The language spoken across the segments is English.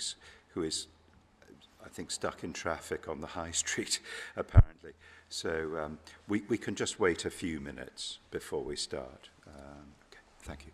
colleagues who is, I think, stuck in traffic on the high street, apparently. So we can just wait a few minutes before we start. Okay, thank you.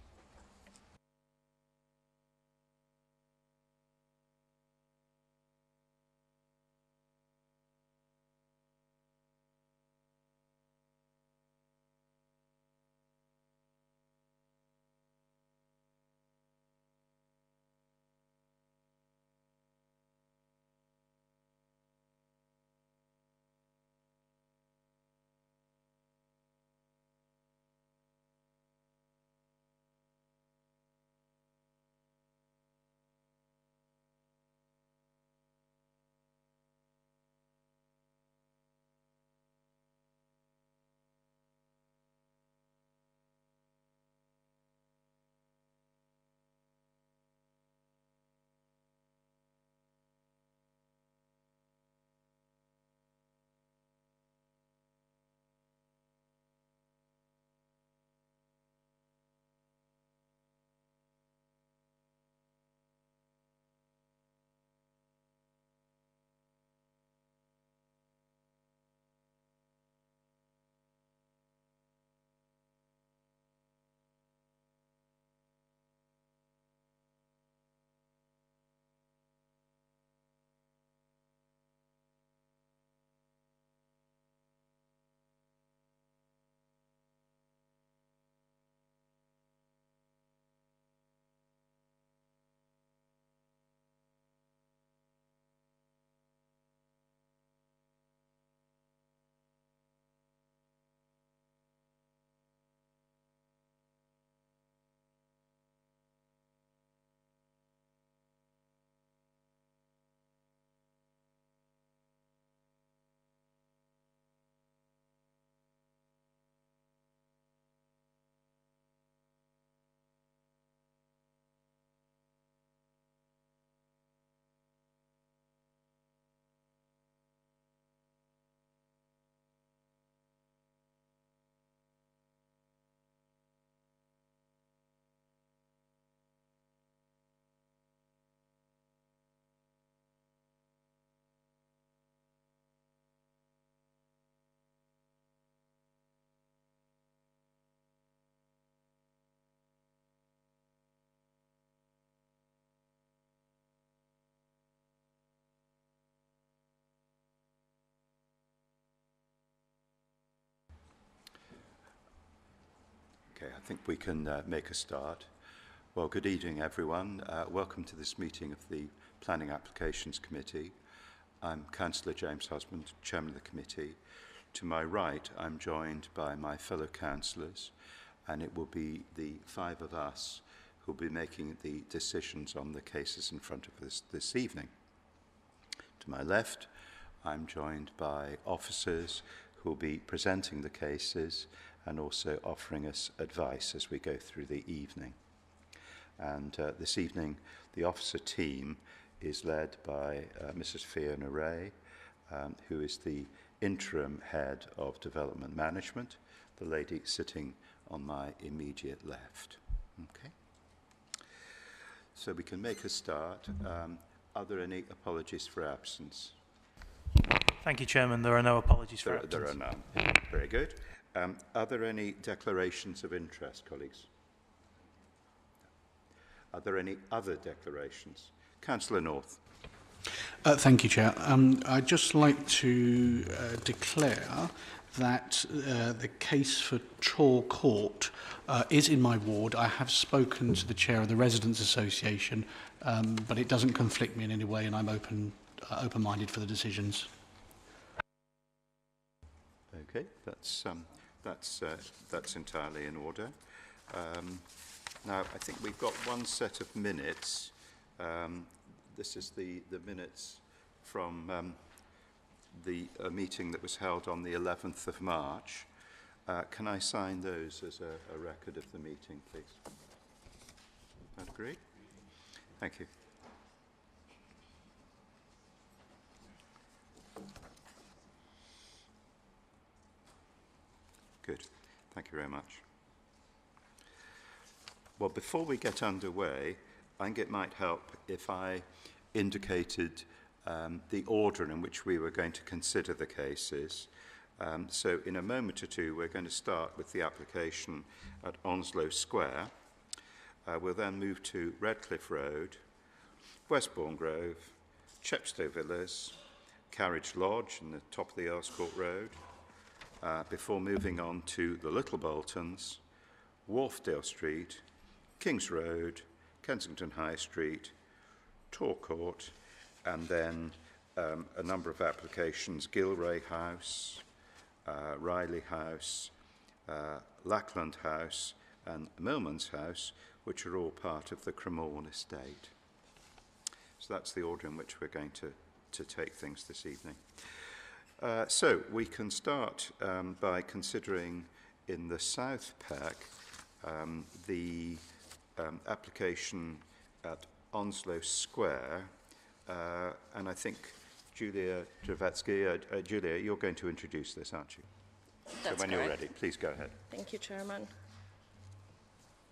Okay, I think we can make a start. Well, good evening, everyone. Welcome to this meeting of the Planning Applications Committee. I'm Councillor James Husband, Chairman of the Committee. To my right, I'm joined by my fellow councillors, and it will be the five of us who will be making the decisions on the cases in front of us this evening. To my left, I'm joined by officers who will be presenting the cases and also offering us advice as we go through the evening. And this evening, the officer team is led by Mrs. Fiona Ray, who is the interim head of development management, the lady sitting on my immediate left. Okay. So we can make a start. Are there any apologies for absence? Thank you, Chairman. There are no apologies for absence. There are none. Very good. Are there any declarations of interest, colleagues? Are there any other declarations? Councillor North. Thank you, Chair. I'd just like to declare that the case for Chaw Court is in my ward. I have spoken to the chair of the Residents Association, but it doesn't conflict me in any way, and I'm open-minded for the decisions. Okay, that's entirely in order. Now, I think we've got one set of minutes. This is the minutes from the meeting that was held on the 11th of March. Can I sign those as a record of the meeting, please? That agree? Thank you. Good. Thank you very much. Well, before we get underway, I think it might help if I indicated the order in which we were going to consider the cases. So in a moment or two, we're going to start with the application at Onslow Square. We'll then move to Redcliffe Road, Westbourne Grove, Chepstow Villas, Carriage Lodge in the top of the Earls Court Road, before moving on to the Little Boltons, Wharfdale Street, Kings Road, Kensington High Street, Tor Court, and then a number of applications, Gilray House, Riley House, Lackland House, and Millman's House, which are all part of the Cremorne estate. So that's the order in which we're going to take things this evening. So we can start by considering in the South Pack the application at Onslow Square, and I think Julia Dravetsky, Julia, you're going to introduce this, aren't you? That's so when correct. you're ready, please go ahead. Thank you, Chairman.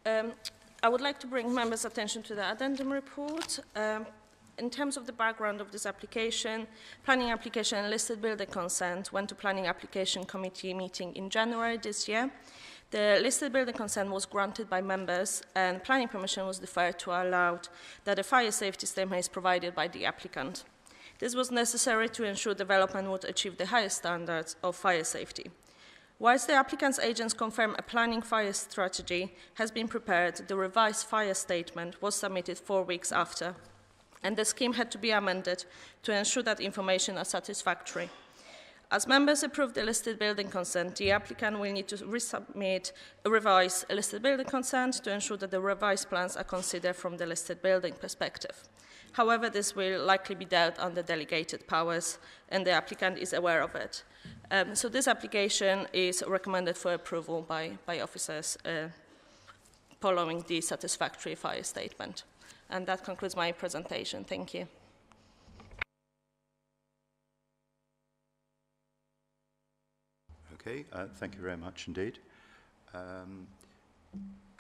I would like to bring members' attention to the addendum report. In terms of the background of this application, planning application and listed building consent went to planning application committee meeting in January this year. The listed building consent was granted by members and planning permission was deferred to allow that a fire safety statement is provided by the applicant. This was necessary to ensure development would achieve the highest standards of fire safety. Whilst the applicant's agents confirm a planning fire strategy has been prepared, the revised fire statement was submitted 4 weeks after, and the scheme had to be amended to ensure that information is satisfactory. As members approve the listed building consent, the applicant will need to resubmit a revised listed building consent to ensure that the revised plans are considered from the listed building perspective. However, this will likely be dealt under delegated powers, and the applicant is aware of it. So this application is recommended for approval by officers following the satisfactory fire statement. And that concludes my presentation. Thank you. Okay, thank you very much indeed.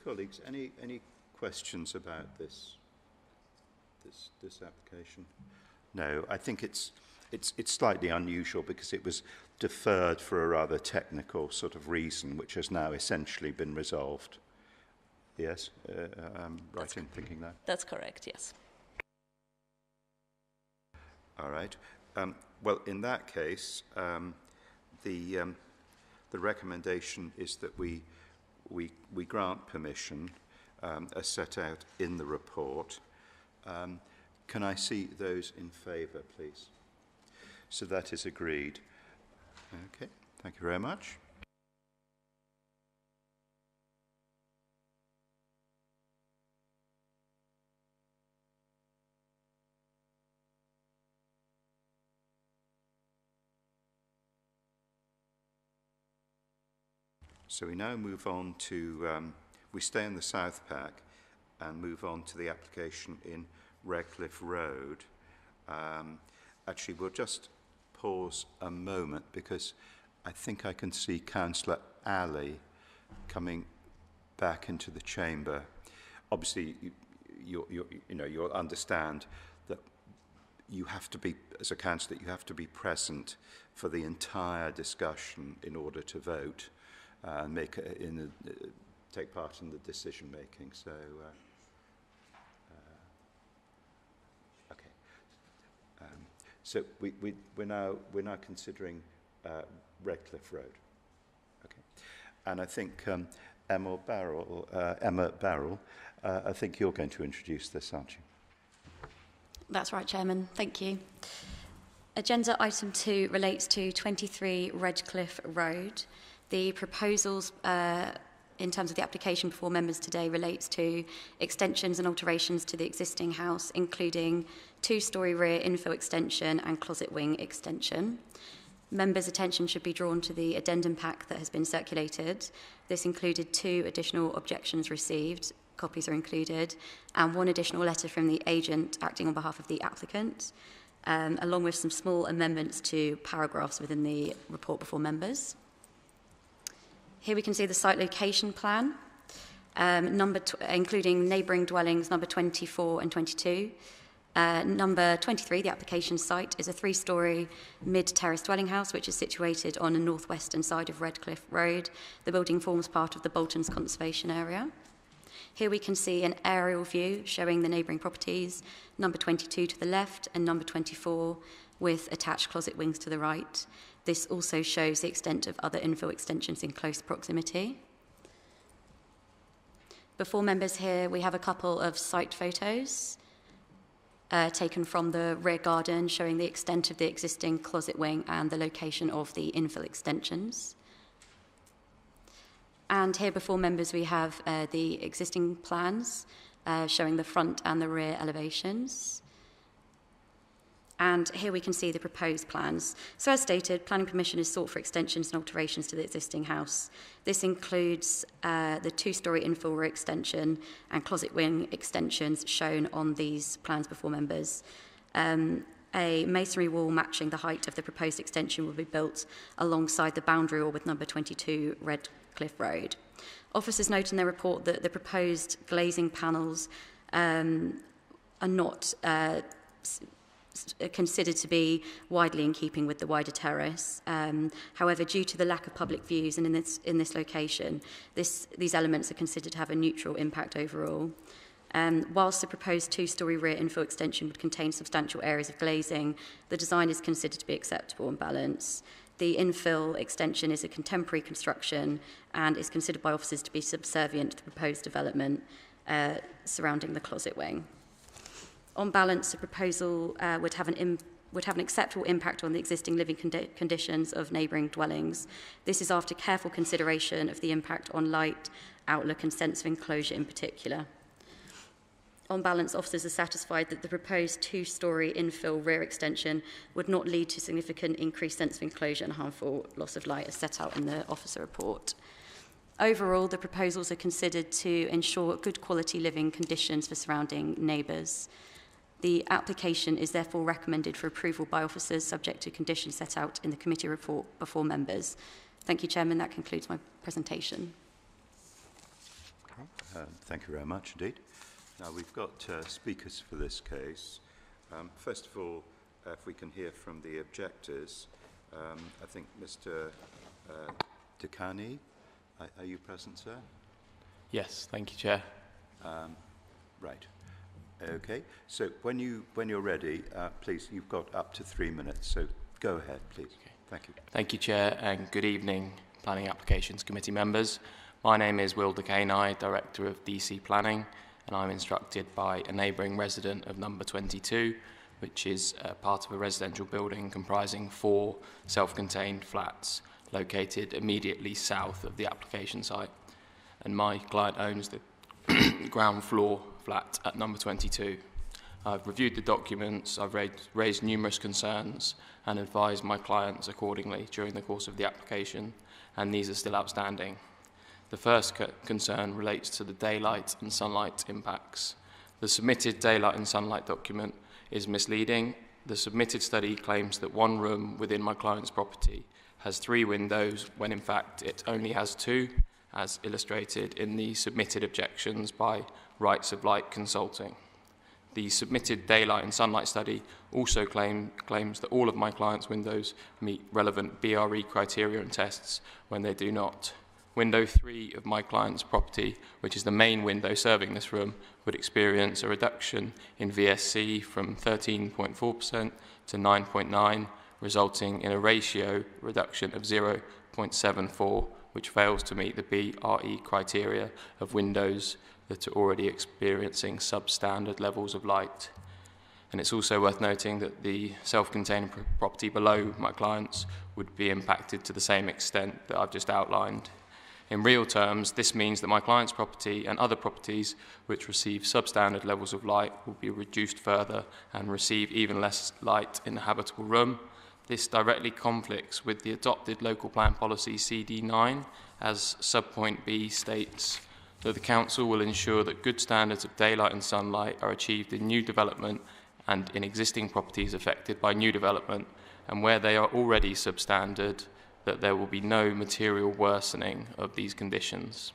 Colleagues, any questions about this application? No, I think it's slightly unusual because it was deferred for a rather technical sort of reason, which has now essentially been resolved. Yes, I'm right in thinking that. That's correct, yes. All right. Well, in that case, the recommendation is that we grant permission as set out in the report. Can I see those in favour, please? So that is agreed. Okay, thank you very much. So we now move on to, we stay in the South Pack and move on to the application in Redcliffe Road. Actually, we'll just pause a moment because I think I can see Councillor Ali coming back into the chamber. Obviously, you'll understand that you have to be, as a councillor, you have to be present for the entire discussion in order to vote. And take part in the decision making. So, okay. So we're now considering Redcliffe Road. Okay, and I think Emma Barrell, I think you're going to introduce this, aren't you? That's right, Chairman. Thank you. Agenda item 2 relates to 23 Redcliffe Road. The proposals in terms of the application before members today relates to extensions and alterations to the existing house, including 2-storey rear infill extension and closet wing extension. Members' attention should be drawn to the addendum pack that has been circulated. This included 2 additional objections received, copies are included, and 1 additional letter from the agent acting on behalf of the applicant, along with some small amendments to paragraphs within the report before members. Here we can see the site location plan, including neighbouring dwellings number 24 and 22. Number 23, the application site, is a 3-storey mid-terrace dwelling house which is situated on the northwestern side of Redcliffe Road. The building forms part of the Boltons Conservation Area. Here we can see an aerial view showing the neighbouring properties, number 22 to the left and number 24 with attached closet wings to the right. This also shows the extent of other infill extensions in close proximity. Before members here, we have a couple of site photos taken from the rear garden showing the extent of the existing closet wing and the location of the infill extensions. And here before members we have the existing plans showing the front and the rear elevations. And here we can see the proposed plans. So as stated, planning permission is sought for extensions and alterations to the existing house. This includes the 2-storey infill rear extension and closet wing extensions shown on these plans before members. A masonry wall matching the height of the proposed extension will be built alongside the boundary wall with number 22 Redcliffe Road. Officers note in their report that the proposed glazing panels are not considered to be widely in keeping with the wider terrace. However, due to the lack of public views and in this location, these elements are considered to have a neutral impact overall. Whilst the proposed 2-storey rear infill extension would contain substantial areas of glazing, the design is considered to be acceptable and balanced. The infill extension is a contemporary construction and is considered by officers to be subservient to the proposed development surrounding the closet wing. On balance, the proposal would have an acceptable impact on the existing living conditions of neighbouring dwellings. This is after careful consideration of the impact on light, outlook and sense of enclosure in particular. On balance, officers are satisfied that the proposed 2-storey infill rear extension would not lead to significant increased sense of enclosure and harmful loss of light as set out in the officer report. Overall, the proposals are considered to ensure good quality living conditions for surrounding neighbours. The application is therefore recommended for approval by officers subject to conditions set out in the committee report before members. Thank you, Chairman. That concludes my presentation. Thank you very much indeed. Now we've got speakers for this case. First of all, if we can hear from the objectors, I think Mr. Dekani, are you present, sir? Yes, thank you, Chair. Right. Okay. So when you're ready, please, you've got up to 3 minutes. So go ahead, please. Okay. Thank you. Thank you, Chair, and good evening, Planning Applications Committee members. My name is Will Dekani, Director of DC Planning, and I'm instructed by a neighbouring resident of number 22, which is part of a residential building comprising 4 self-contained flats located immediately south of the application site. And my client owns the ground floor flat at number 22. I've reviewed the documents, I've raised numerous concerns and advised my clients accordingly during the course of the application, and these are still outstanding. The first concern relates to the daylight and sunlight impacts. The submitted daylight and sunlight document is misleading. The submitted study claims that 1 room within my client's property has 3 windows, when in fact it only has 2, as illustrated in the submitted objections by Rights of Light Consulting. The submitted daylight and sunlight study also claims that all of my client's windows meet relevant BRE criteria and tests when they do not. Window 3 of my client's property, which is the main window serving this room, would experience a reduction in VSC from 13.4% to 9.9%, resulting in a ratio reduction of 0.74, which fails to meet the BRE criteria of windows that are already experiencing substandard levels of light. And it's also worth noting that the self-contained property below my client's would be impacted to the same extent that I've just outlined. In real terms, this means that my client's property and other properties which receive substandard levels of light will be reduced further and receive even less light in the habitable room. This directly conflicts with the adopted local plan policy CD9, as subpoint B states that the council will ensure that good standards of daylight and sunlight are achieved in new development and in existing properties affected by new development, and where they are already substandard, that there will be no material worsening of these conditions.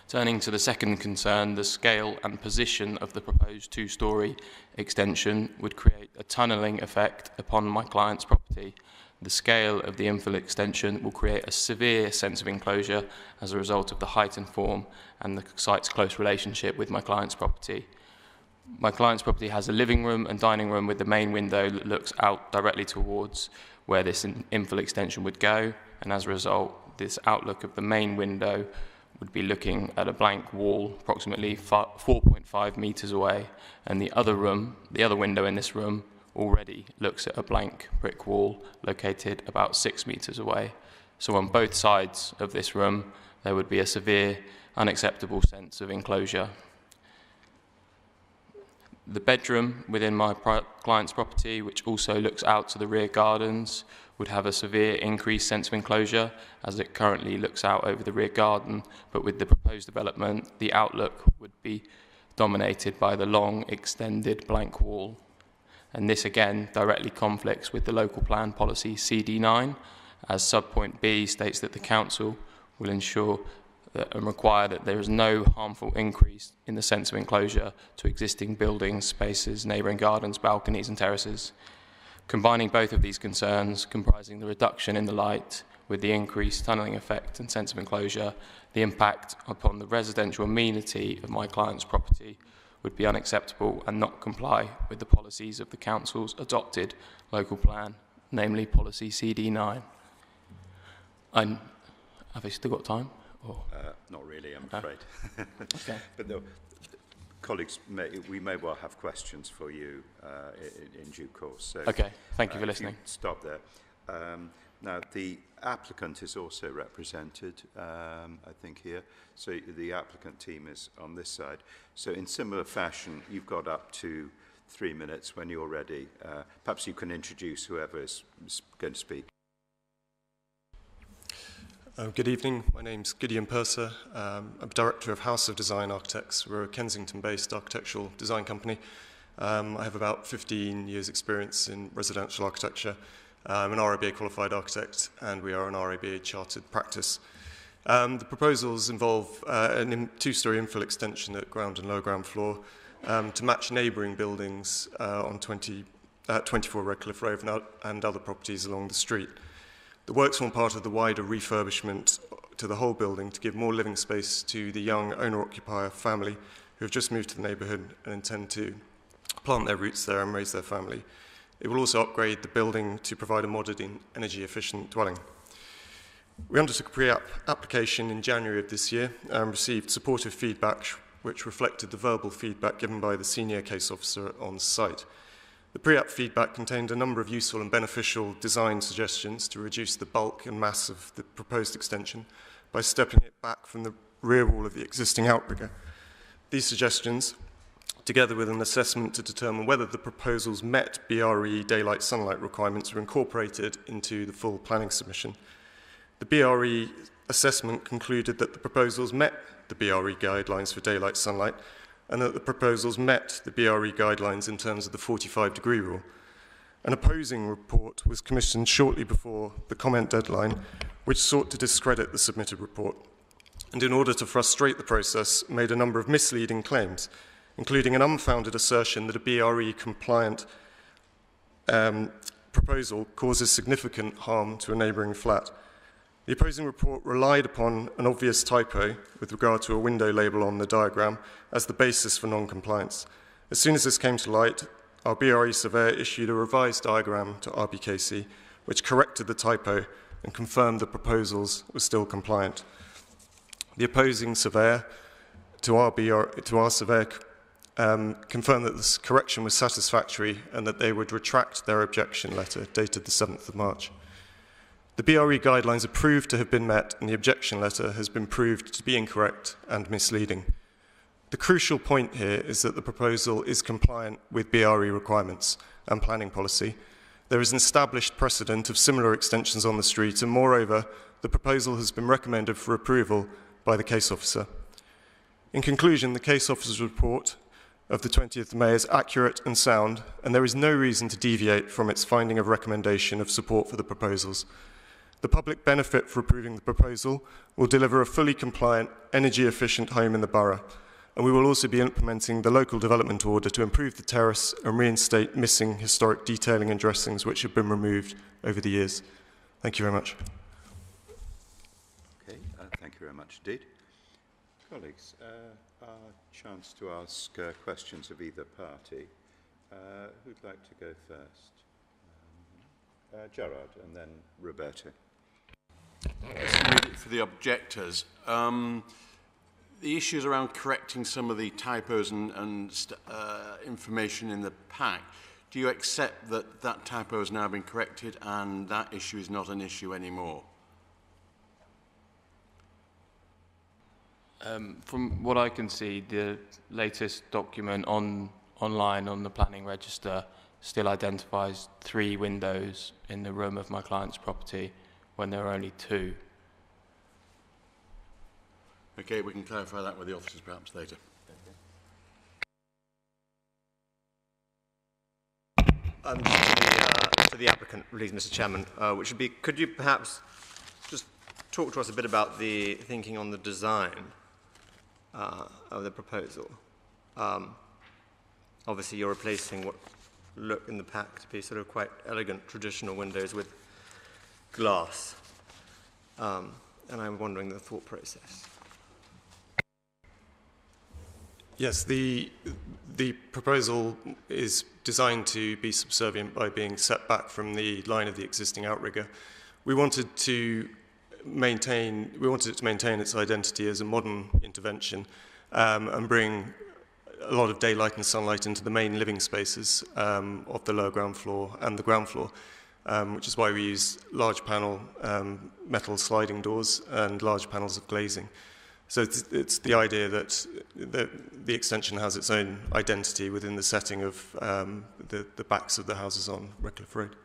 Turning to the second concern, the scale and position of the proposed two-storey extension would create a tunnelling effect upon my client's property. The scale of the infill extension will create a severe sense of enclosure as a result of the height and form and the site's close relationship with my client's property. My client's property has a living room and dining room with the main window that looks out directly towards where this infill extension would go, and as a result, this outlook of the main window would be looking at a blank wall approximately 4.5 metres away, and the other window in this room already looks at a blank brick wall located about 6 metres away. So on both sides of this room, there would be a severe, unacceptable sense of enclosure. The bedroom within my client's property, which also looks out to the rear gardens, would have a severe increased sense of enclosure as it currently looks out over the rear garden, but with the proposed development, the outlook would be dominated by the long extended blank wall. And this again directly conflicts with the local plan policy CD9, as subpoint B states that the council will ensure and require that there is no harmful increase in the sense of enclosure to existing buildings, spaces, neighbouring gardens, balconies and terraces. Combining both of these concerns, comprising the reduction in the light with the increased tunnelling effect and sense of enclosure, the impact upon the residential amenity of my client's property would be unacceptable and not comply with the policies of the council's adopted local plan, namely policy CD9. Have I still got time? Not really, I'm afraid. Okay. But no, colleagues, we may well have questions for you in due course. So, okay, thank you for listening. Stop there. Now, the applicant is also represented, I think, here. So the applicant team is on this side. So in similar fashion, you've got up to 3 minutes when you're ready. Perhaps you can introduce whoever is going to speak. Good evening. My name's Gideon Purser. I'm Director of House of Design Architects. We're a Kensington-based architectural design company. I have about 15 years' experience in residential architecture. I'm an RIBA qualified architect, and we are an RIBA chartered practice. The proposals involve a two-storey infill extension at ground and lower ground floor to match neighbouring buildings on 24 Redcliffe Road and other properties along the street. The works form part of the wider refurbishment to the whole building to give more living space to the young owner-occupier family who have just moved to the neighbourhood and intend to plant their roots there and raise their family. It will also upgrade the building to provide a modern and energy-efficient dwelling. We undertook a pre-app application in January of this year and received supportive feedback which reflected the verbal feedback given by the senior case officer on site. The pre-app feedback contained a number of useful and beneficial design suggestions to reduce the bulk and mass of the proposed extension by stepping it back from the rear wall of the existing outrigger. These suggestions, together with an assessment to determine whether the proposals met BRE daylight sunlight requirements, were incorporated into the full planning submission. The BRE assessment concluded that the proposals met the BRE guidelines for daylight sunlight and that the proposals met the BRE guidelines in terms of the 45-degree rule. An opposing report was commissioned shortly before the comment deadline, which sought to discredit the submitted report, and in order to frustrate the process, made a number of misleading claims, including an unfounded assertion that a BRE-compliant proposal causes significant harm to a neighbouring flat. The opposing report relied upon an obvious typo with regard to a window label on the diagram as the basis for non-compliance. As soon as this came to light, our BRE surveyor issued a revised diagram to RBKC, which corrected the typo and confirmed the proposals were still compliant. The opposing surveyor to our surveyor confirmed that this correction was satisfactory and that they would retract their objection letter dated the 7th of March. The BRE guidelines are proved to have been met and the objection letter has been proved to be incorrect and misleading. The crucial point here is that the proposal is compliant with BRE requirements and planning policy. There is an established precedent of similar extensions on the street, and moreover, the proposal has been recommended for approval by the case officer. In conclusion, the case officer's report of the 20th of May is accurate and sound, and there is no reason to deviate from its finding of recommendation of support for the proposals. The public benefit for approving the proposal will deliver a fully compliant, energy-efficient home in the borough, and we will also be implementing the local development order to improve the terrace and reinstate missing historic detailing and dressings which have been removed over the years. Thank you very much. Okay, thank you very much indeed. Colleagues, our chance to ask questions of either party. Who'd like to go first? Gerard and then Roberta. For the objectors, the issues around correcting some of the typos and information in the pack, do you accept that that typo has now been corrected and that issue is not an issue anymore? From what I can see, the latest document online on the planning register still identifies 3 windows in the room of my client's property when there are only 2. Okay, we can clarify that with the officers perhaps later. To the applicant, please, Mr. Chairman, which would be, could you perhaps just talk to us a bit about the thinking on the design of the proposal? Obviously, you're replacing what look in the pack to be sort of quite elegant traditional windows with glass, and I'm wondering the thought process. Yes, the proposal is designed to be subservient by being set back from the line of the existing outrigger. We wanted it to maintain its identity as a modern intervention and bring a lot of daylight and sunlight into the main living spaces of the lower ground floor and the ground floor, which is why we use large panel metal sliding doors and large panels of glazing. So it's the idea that the extension has its own identity within the setting of the backs of the houses on Redcliffe Road.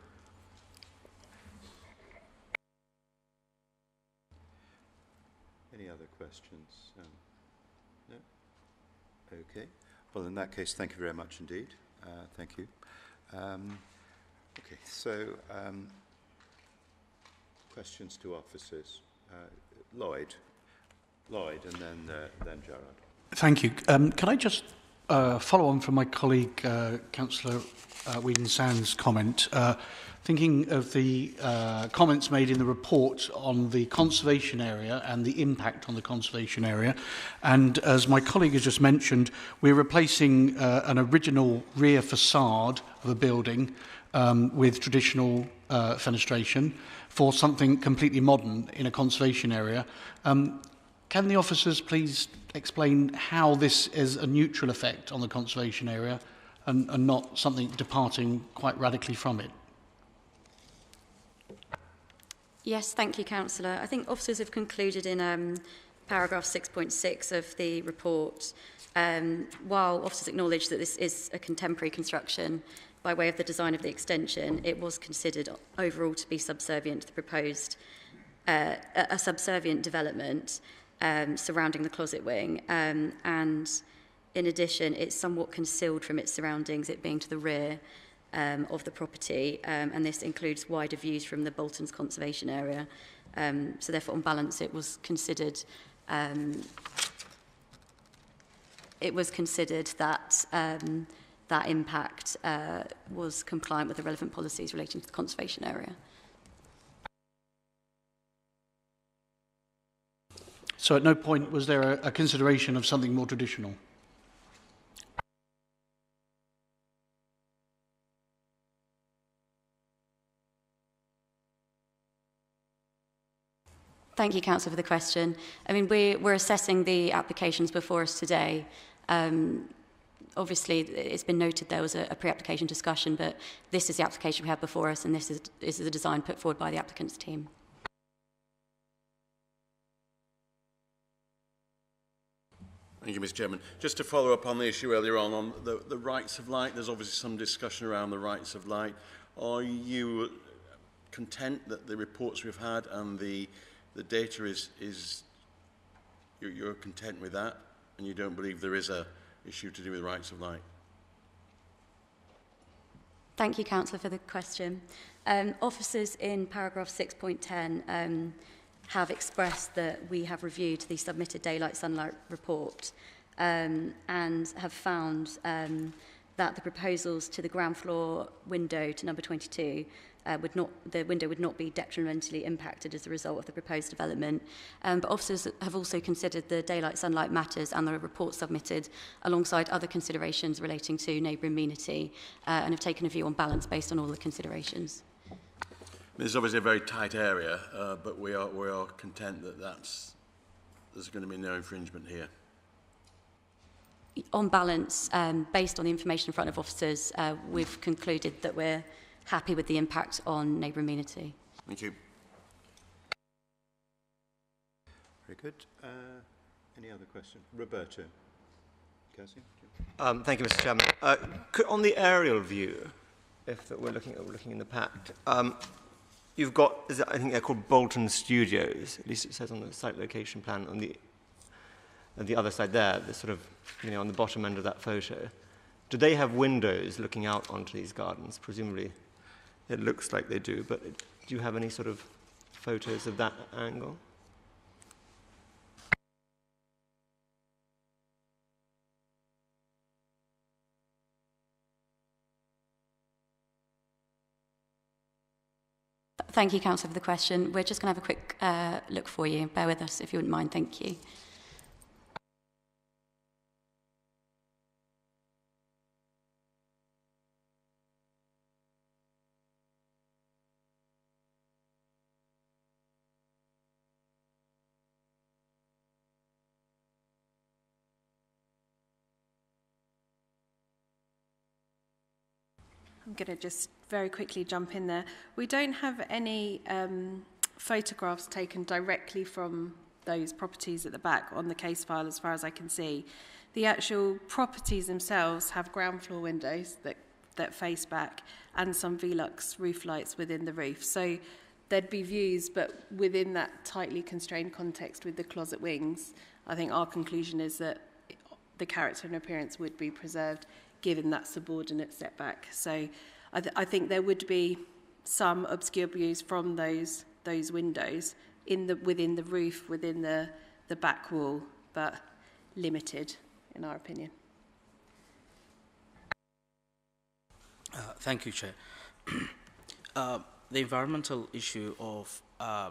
Any other questions? No? Okay. Well, in that case, thank you very much indeed. Thank you. Okay, so questions to officers. Lloyd, and then Gerard. Thank you. Can I just follow on from my colleague, Councillor Whedon-Sands' comment, thinking of the comments made in the report on the conservation area and the impact on the conservation area. And as my colleague has just mentioned, we're replacing an original rear facade of a building with traditional fenestration for something completely modern in a conservation area. Can the officers please explain how this is a neutral effect on the conservation area and not something departing quite radically from it? Yes, thank you, Councillor. I think officers have concluded in paragraph 6.6 of the report, while officers acknowledge that this is a contemporary construction by way of the design of the extension, it was considered overall to be subservient to the proposed, a subservient development surrounding the closet wing. And in addition, it's somewhat concealed from its surroundings, it being to the rear of the property, and this includes wider views from the Bolton's conservation area. So therefore, on balance, it was considered that that impact was compliant with the relevant policies relating to the conservation area. So at no point was there a consideration of something more traditional? Thank you, Councillor, for the question. I mean, we're assessing the applications before us today. Obviously, it's been noted there was a pre-application discussion, but this is the application we have before us, and this is the design put forward by the applicant's team. Thank you, Mr. Chairman. Just to follow up on the issue earlier on the rights of light, there's obviously some discussion around the rights of light. Are you content that the reports we've had and the data you're content with that, and you don't believe there is a issue to do with rights of light? Thank you, Councillor, for the question. Officers in paragraph 6.10 have expressed that we have reviewed the submitted daylight sunlight report and have found that the proposals to the ground floor window to number 22 the window would not be detrimentally impacted as a result of the proposed development. But officers have also considered the daylight sunlight matters and the report submitted alongside other considerations relating to neighbouring amenity and have taken a view on balance based on all the considerations. This is obviously a very tight area, but we are content that there's going to be no infringement here. On balance, based on the information in front of officers, we've concluded that we're happy with the impact on neighbour amenity. Thank you. Very good. Any other questions? Roberto. Cassie? Thank you, Mr. Chairman. On the aerial view, if we're looking in the pack, you've got, I think they're called Bolton Studios. At least it says on the site location plan on the other side there, the sort of, on the bottom end of that photo. Do they have windows looking out onto these gardens? Presumably, it looks like they do, but do you have any sort of photos of that angle? Thank you, Councillor, for the question. We're just going to have a quick look for you. Bear with us if you wouldn't mind. Thank you. I'm going to just very quickly jump in there. We don't have any photographs taken directly from those properties at the back on the case file, as far as I can see. The actual properties themselves have ground floor windows that face back and some Velux roof lights within the roof. So there'd be views, but within that tightly constrained context with the closet wings, I think our conclusion is that the character and appearance would be preserved given that subordinate setback. So I think there would be some obscure views from those windows within the roof, within the back wall, but limited, in our opinion. Thank you, Chair. The environmental issue of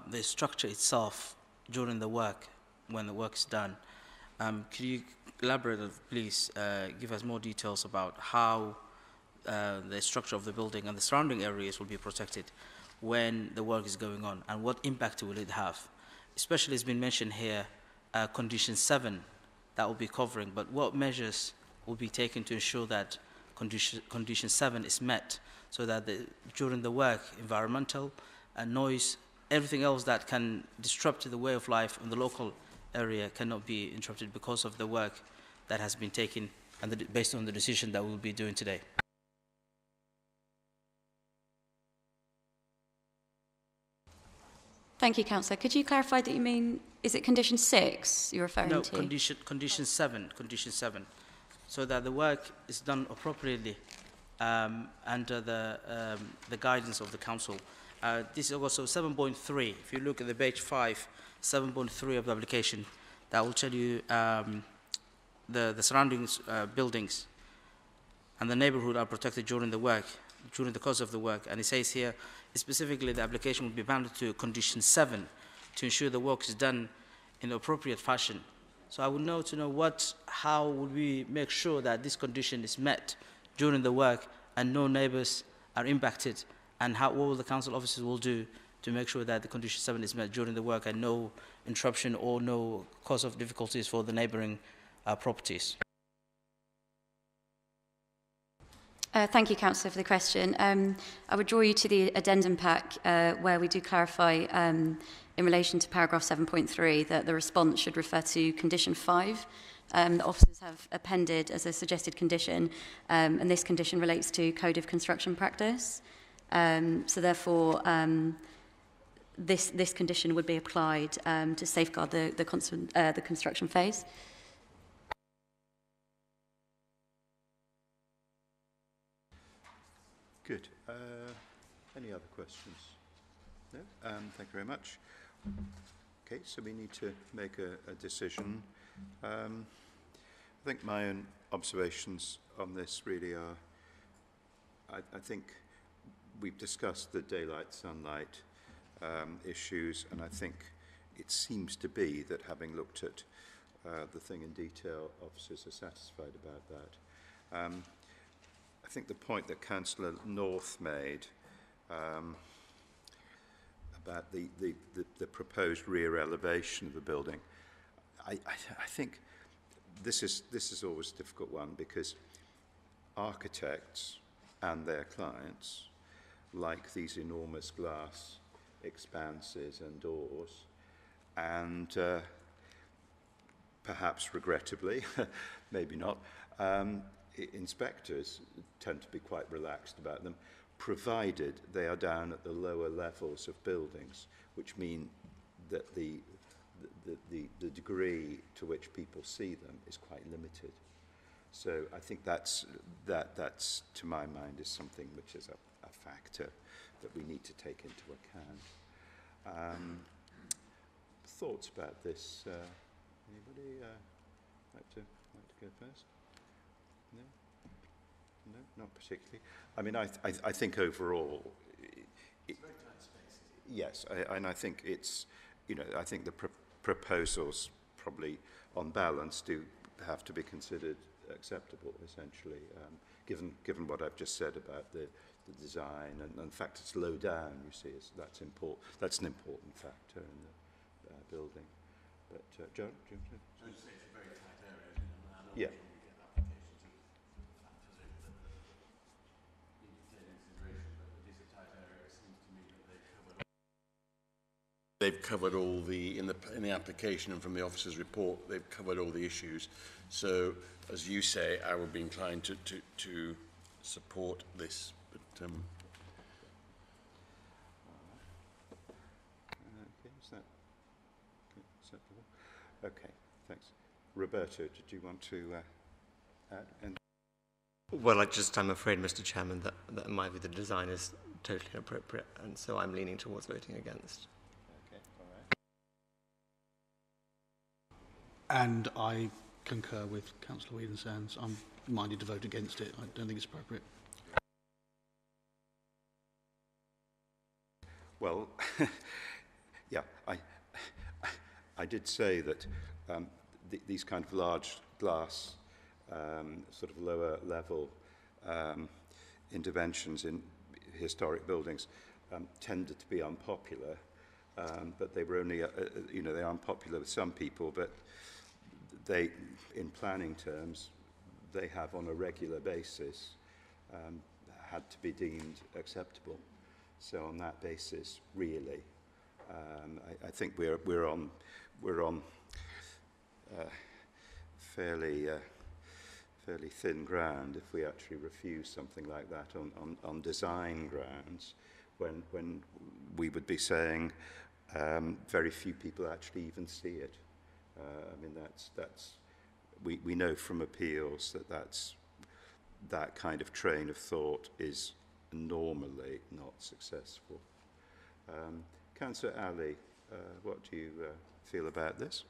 the structure itself during the work, when the work is done, could you elaborate, please, give us more details about how the structure of the building and the surrounding areas will be protected when the work is going on, and what impact will it have? Especially, it's been mentioned here, condition 7 that will be covering, but what measures will be taken to ensure that condition 7 is met, so that during the work, environmental and noise, everything else that can disrupt the way of life in the local area cannot be interrupted because of the work that has been taken and based on the decision that we'll be doing today. Thank you, Councillor. Could you clarify that you mean, is it condition 6 you're referring to? No, condition 7, so that the work is done appropriately under the guidance of the Council. This is also 7.3. If you look at the page 5, 7.3 of the application, that will tell you the surrounding buildings and the neighbourhood are protected during the work, during the course of the work. And it says here, specifically, the application will be bounded to condition 7 to ensure the work is done in the appropriate fashion. So I would know to know how would we make sure that this condition is met during the work and no neighbours are impacted, and what will the council officers will do to make sure that the condition 7 is met during the work and no interruption or no cause of difficulties for the neighbouring properties. Thank you, Councillor, for the question. I would draw you to the addendum pack where we do clarify in relation to paragraph 7.3 that the response should refer to condition 5. The officers have appended as a suggested condition, and this condition relates to Code of Construction Practice. So therefore, this condition would be applied to safeguard the construction phase. Good. Any other questions? No? Thank you very much. Okay, so we need to make a decision. I think my own observations on this really are, I think we've discussed the daylight sunlight issues, and I think it seems to be that having looked at the thing in detail, officers are satisfied about that. I think the point that Councillor North made about the proposed rear elevation of the building, I think this is always a difficult one, because architects and their clients like these enormous glass expanses and doors, and perhaps regrettably, maybe not, inspectors tend to be quite relaxed about them, provided they are down at the lower levels of buildings, which mean that the degree to which people see them is quite limited. So I think that's to my mind is something which is a factor that we need to take into account. Thoughts about this? Anybody like to go first? No? No, not particularly. I mean, I think overall, it's very tight space. Yes, and I think it's, I think the proposals probably, on balance, do have to be considered acceptable, essentially, given what I've just said about the design, and in fact it's low down. You see, that's important. That's an important factor in the building. But John, do you want to? I would say it's a very tight area, isn't it? I know Yeah. we get applications of factors in that need to take into consideration, but it is a tight area. It seems to me that they've covered all the in the application, and from the officer's report, they've covered all the issues. So, as you say, I would be inclined to support this. But okay, is that acceptable? Okay, thanks. Roberto, did you want to add? And well, I'm afraid, Mr. Chairman, that in my view the design is totally inappropriate, and so I'm leaning towards voting against. Okay, all right. And I concur with Councillor Whedon-Sands. I'm minded to vote against it. I don't think it's appropriate. Well, yeah, I did say that these kind of large glass, sort of lower level interventions in historic buildings tended to be unpopular, but they were only, they are unpopular with some people, but they, in planning terms, they have on a regular basis had to be deemed acceptable. So on that basis, really, I think we're on fairly thin ground if we actually refuse something like that on design grounds, when we would be saying very few people actually even see it. I mean, we know from appeals that kind of train of thought is normally not successful. Councillor Ali, what do you feel about this?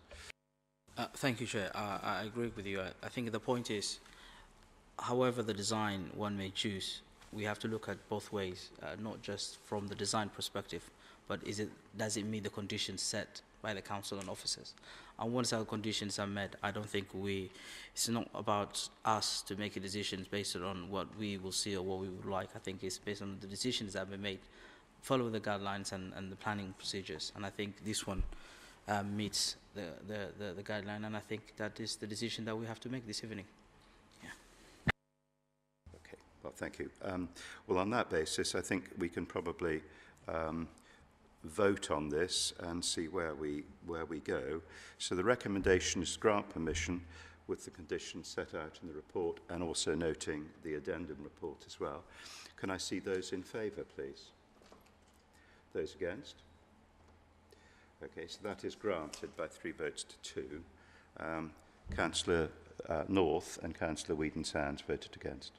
Thank you, Chair. I agree with you. I think the point is, however the design one may choose, we have to look at both ways, not just from the design perspective, but does it meet the conditions set by the council and officers? And once our conditions are met, I don't think it's not about us to make a decision based on what we will see or what we would like. I think it's based on the decisions that have been made, follow the guidelines and the planning procedures. And I think this one meets the guideline, and I think that is the decision that we have to make this evening. Yeah. Okay, well, thank you. Well, on that basis, I think we can probably vote on this and see where we go. So the recommendation is to grant permission with the conditions set out in the report, and also noting the addendum report as well. Can I see those in favour, please? Those against? Okay, so that is granted by 3 votes to 2. Councillor North and Councillor Whedon-Sands voted against.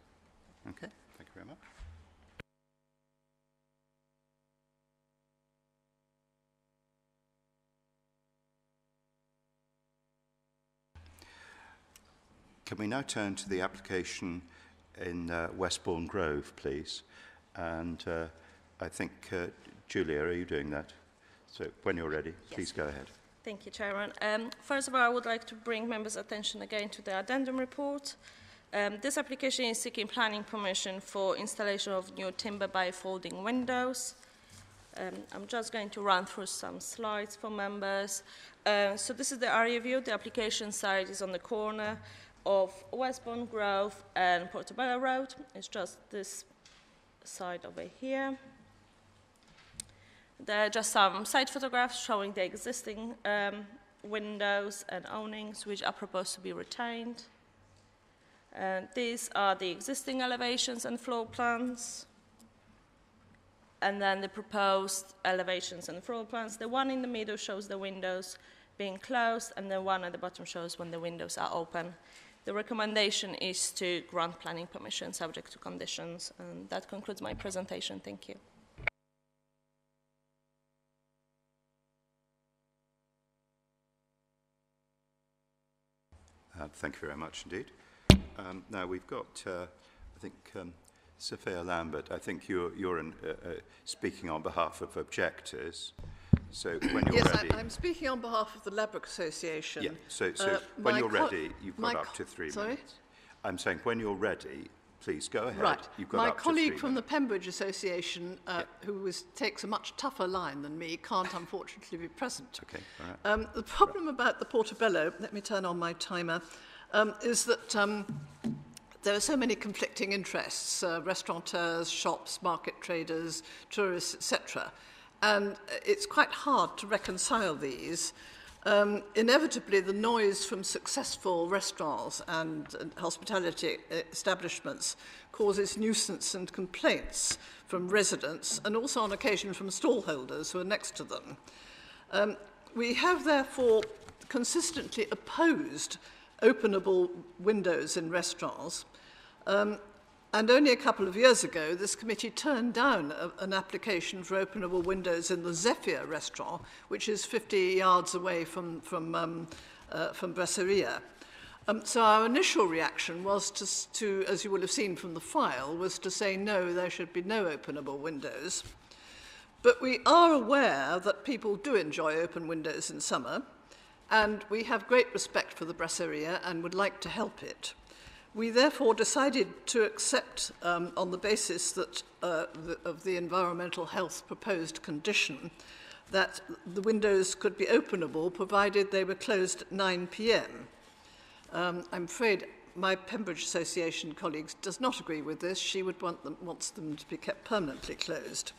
Okay, thank you very much. Can we now turn to the application in Westbourne Grove, please? And I think, Julia, are you doing that? So when you're ready, please go ahead. Thank you, Chairman. First of all, I would like to bring members' attention again to the addendum report. This application is seeking planning permission for installation of new timber bifolding windows. I'm just going to run through some slides for members. So this is the area view. The application site is on the corner of Westbourne Grove and Portobello Road. It's just this side over here. There are just some site photographs showing the existing windows and awnings which are proposed to be retained. These are the existing elevations and floor plans. And then the proposed elevations and floor plans. The one in the middle shows the windows being closed, and the one at the bottom shows when the windows are open. The recommendation is to grant planning permission subject to conditions. And that concludes my presentation. Thank you. Thank you very much indeed. Now we've got, I think, Sophia Lambert. I think you're speaking on behalf of objectors. So when you're ready... Yes, I'm speaking on behalf of the Ladbroke Association. Yeah, so when you're ready, you've got up to 3 minutes. I'm saying when you're ready, please go ahead. Right. You've got My up to colleague 3 from the minutes. Pembridge Association, who takes a much tougher line than me, can't unfortunately be present. Okay, all right. The problem about the Portobello, let me turn on my timer, is that there are so many conflicting interests, restaurateurs, shops, market traders, tourists, etc. And it's quite hard to reconcile these. Inevitably, the noise from successful restaurants and hospitality establishments causes nuisance and complaints from residents and also on occasion from stallholders who are next to them. We have therefore consistently opposed openable windows in restaurants. And only a couple of years ago, this committee turned down an application for openable windows in the Zephyr restaurant, which is 50 yards away from Brasseria. So our initial reaction was to, as you will have seen from the file, was to say no, there should be no openable windows. But we are aware that people do enjoy open windows in summer, and we have great respect for the Brasseria and would like to help it. We therefore decided to accept, on the basis that, of the environmental health proposed condition, that the windows could be openable provided they were closed at 9 p.m. I'm afraid my Pembridge Association colleagues does not agree with this. She would wants them to be kept permanently closed.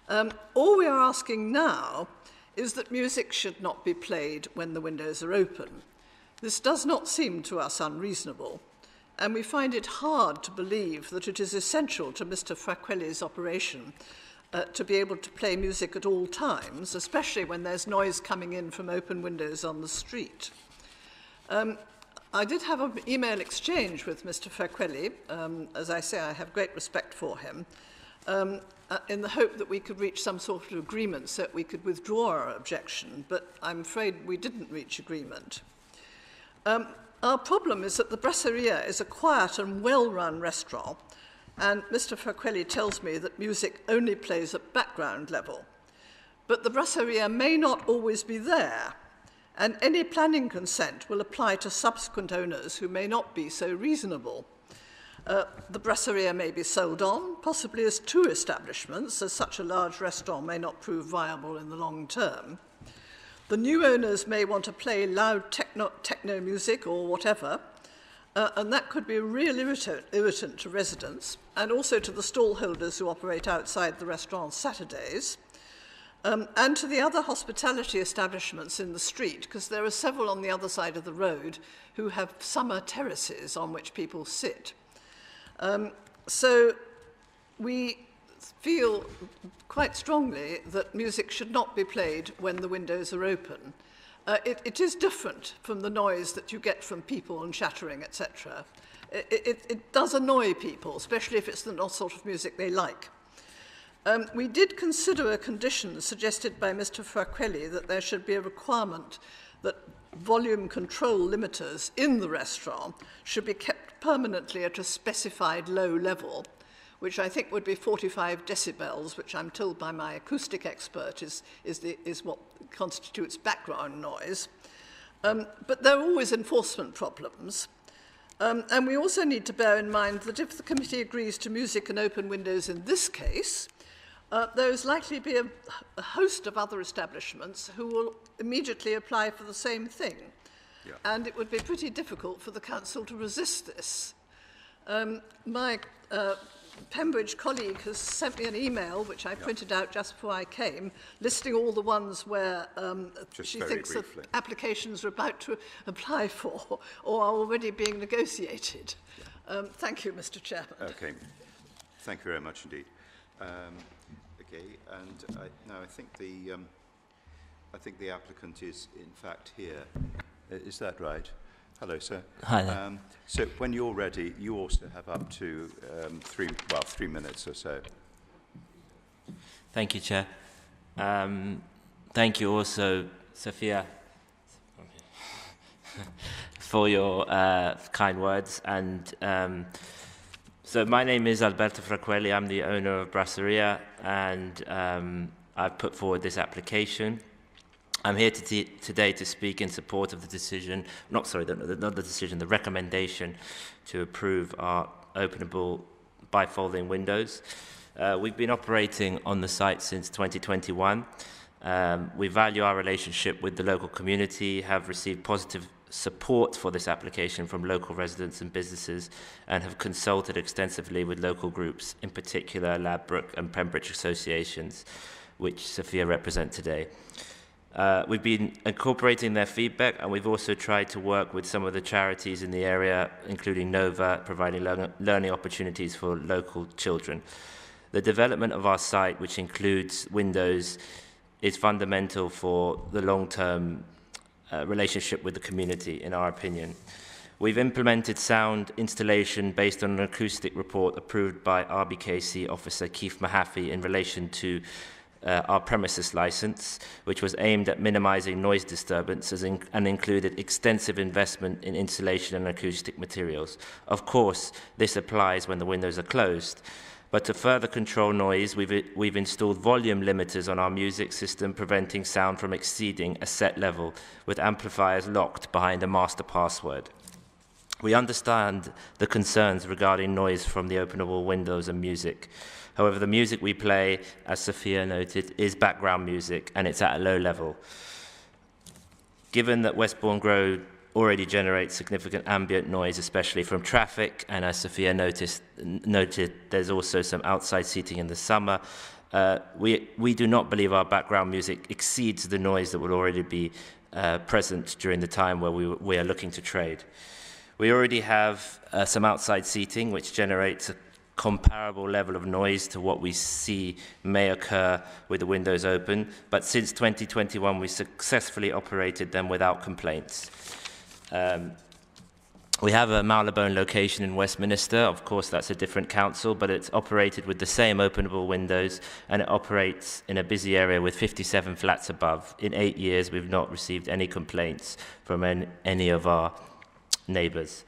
All we are asking now is that music should not be played when the windows are open. This does not seem to us unreasonable, and we find it hard to believe that it is essential to Mr. Fraquelli's operation to be able to play music at all times, especially when there's noise coming in from open windows on the street. I did have an email exchange with Mr. Fraquelli. As I say, I have great respect for him, in the hope that we could reach some sort of agreement so that we could withdraw our objection, but I'm afraid we didn't reach agreement. Our problem is that the Brasseria is a quiet and well-run restaurant, and Mr. Fraquelli tells me that music only plays at background level. But the Brasseria may not always be there, and any planning consent will apply to subsequent owners who may not be so reasonable. The Brasseria may be sold on, possibly as two establishments, as such a large restaurant may not prove viable in the long term. The new owners may want to play loud techno music or whatever, and that could be a real irritant to residents and also to the stallholders who operate outside the restaurant on Saturdays, and to the other hospitality establishments in the street, because there are several on the other side of the road who have summer terraces on which people sit. So we feel quite strongly that music should not be played when the windows are open. It is different from the noise that you get from people and chattering, etc. It does annoy people, especially if it's the sort of music they like. We did consider a condition suggested by Mr. Fraquelli that there should be a requirement that volume control limiters in the restaurant should be kept permanently at a specified low level, which I think would be 45 decibels, which I'm told by my acoustic expert is what constitutes background noise. But there are always enforcement problems. And we also need to bear in mind that if the committee agrees to music and open windows in this case, there is likely to be a host of other establishments who will immediately apply for the same thing. Yeah. And it would be pretty difficult for the council to resist this. My Pembridge colleague has sent me an email, which I printed out just before I came, listing all the ones where she thinks that applications are about to apply for or are already being negotiated. Yeah. Thank you, Mr. Chairman. Okay. Thank you very much indeed. Okay, and now I think the applicant is in fact here. Is that right? Hello, sir. Hi there. So when you're ready, you also have up to 3 minutes or so. Thank you, Chair. Thank you also, Sophia, for your kind words. And so my name is Alberto Fraquelli. I'm the owner of Brasseria, and I've put forward this application. I'm here today to speak in support of the decision, not the decision, the recommendation to approve our openable bifolding windows. We've been operating on the site since 2021. We value our relationship with the local community, have received positive support for this application from local residents and businesses, and have consulted extensively with local groups, in particular Ladbroke and Pembridge associations, which Sophia represents today. We've been incorporating their feedback, and we've also tried to work with some of the charities in the area, including Nova, providing learning opportunities for local children. The development of our site, which includes windows, is fundamental for the long-term relationship with the community, in our opinion. We've implemented sound installation based on an acoustic report approved by RBKC officer Keith Mahaffey in relation to our premises license, which was aimed at minimizing noise disturbances and included extensive investment in insulation and acoustic materials. Of course, this applies when the windows are closed. But to further control noise, we've installed volume limiters on our music system, preventing sound from exceeding a set level, with amplifiers locked behind a master password. We understand the concerns regarding noise from the openable windows and music. However, the music we play, as Sophia noted, is background music, and it's at a low level. Given that Westbourne Grove already generates significant ambient noise, especially from traffic, and as Sophia noted, there's also some outside seating in the summer, we do not believe our background music exceeds the noise that will already be present during the time where we are looking to trade. We already have some outside seating, which generates a comparable level of noise to what we see may occur with the windows open, but since 2021 we successfully operated them without complaints. We have a Marylebone location in Westminster. Of course, that's a different council, but it's operated with the same openable windows, and it operates in a busy area with 57 flats above. In 8 years, we've not received any complaints from any of our neighbours.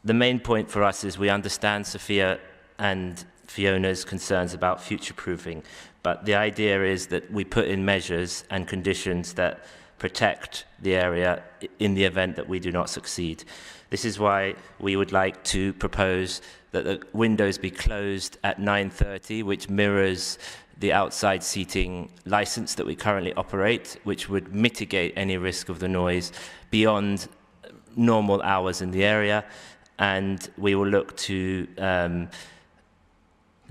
The main point for us is we understand Sophia and Fiona's concerns about future-proofing, but the idea is that we put in measures and conditions that protect the area in the event that we do not succeed. This is why we would like to propose that the windows be closed at 9:30, which mirrors the outside seating license that we currently operate, which would mitigate any risk of the noise beyond normal hours in the area, and we will look to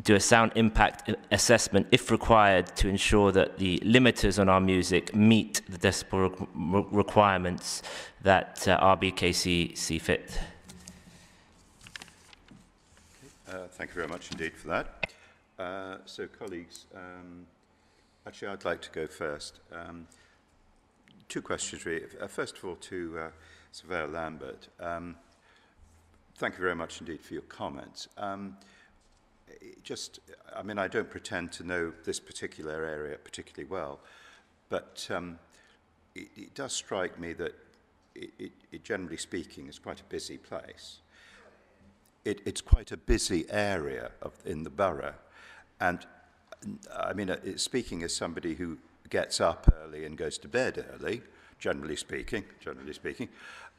do a sound impact assessment, if required, to ensure that the limiters on our music meet the decibel requirements that RBKC see fit. Thank you very much indeed for that. So, colleagues, actually, I'd like to go first. 2 questions, really. First of all, to Surveyor Lambert. Thank you very much indeed for your comments. I mean, I don't pretend to know this particular area particularly well, but it does strike me that it generally speaking, is quite a busy place. It's quite a busy area in the borough. And I mean, speaking as somebody who gets up early and goes to bed early, generally speaking,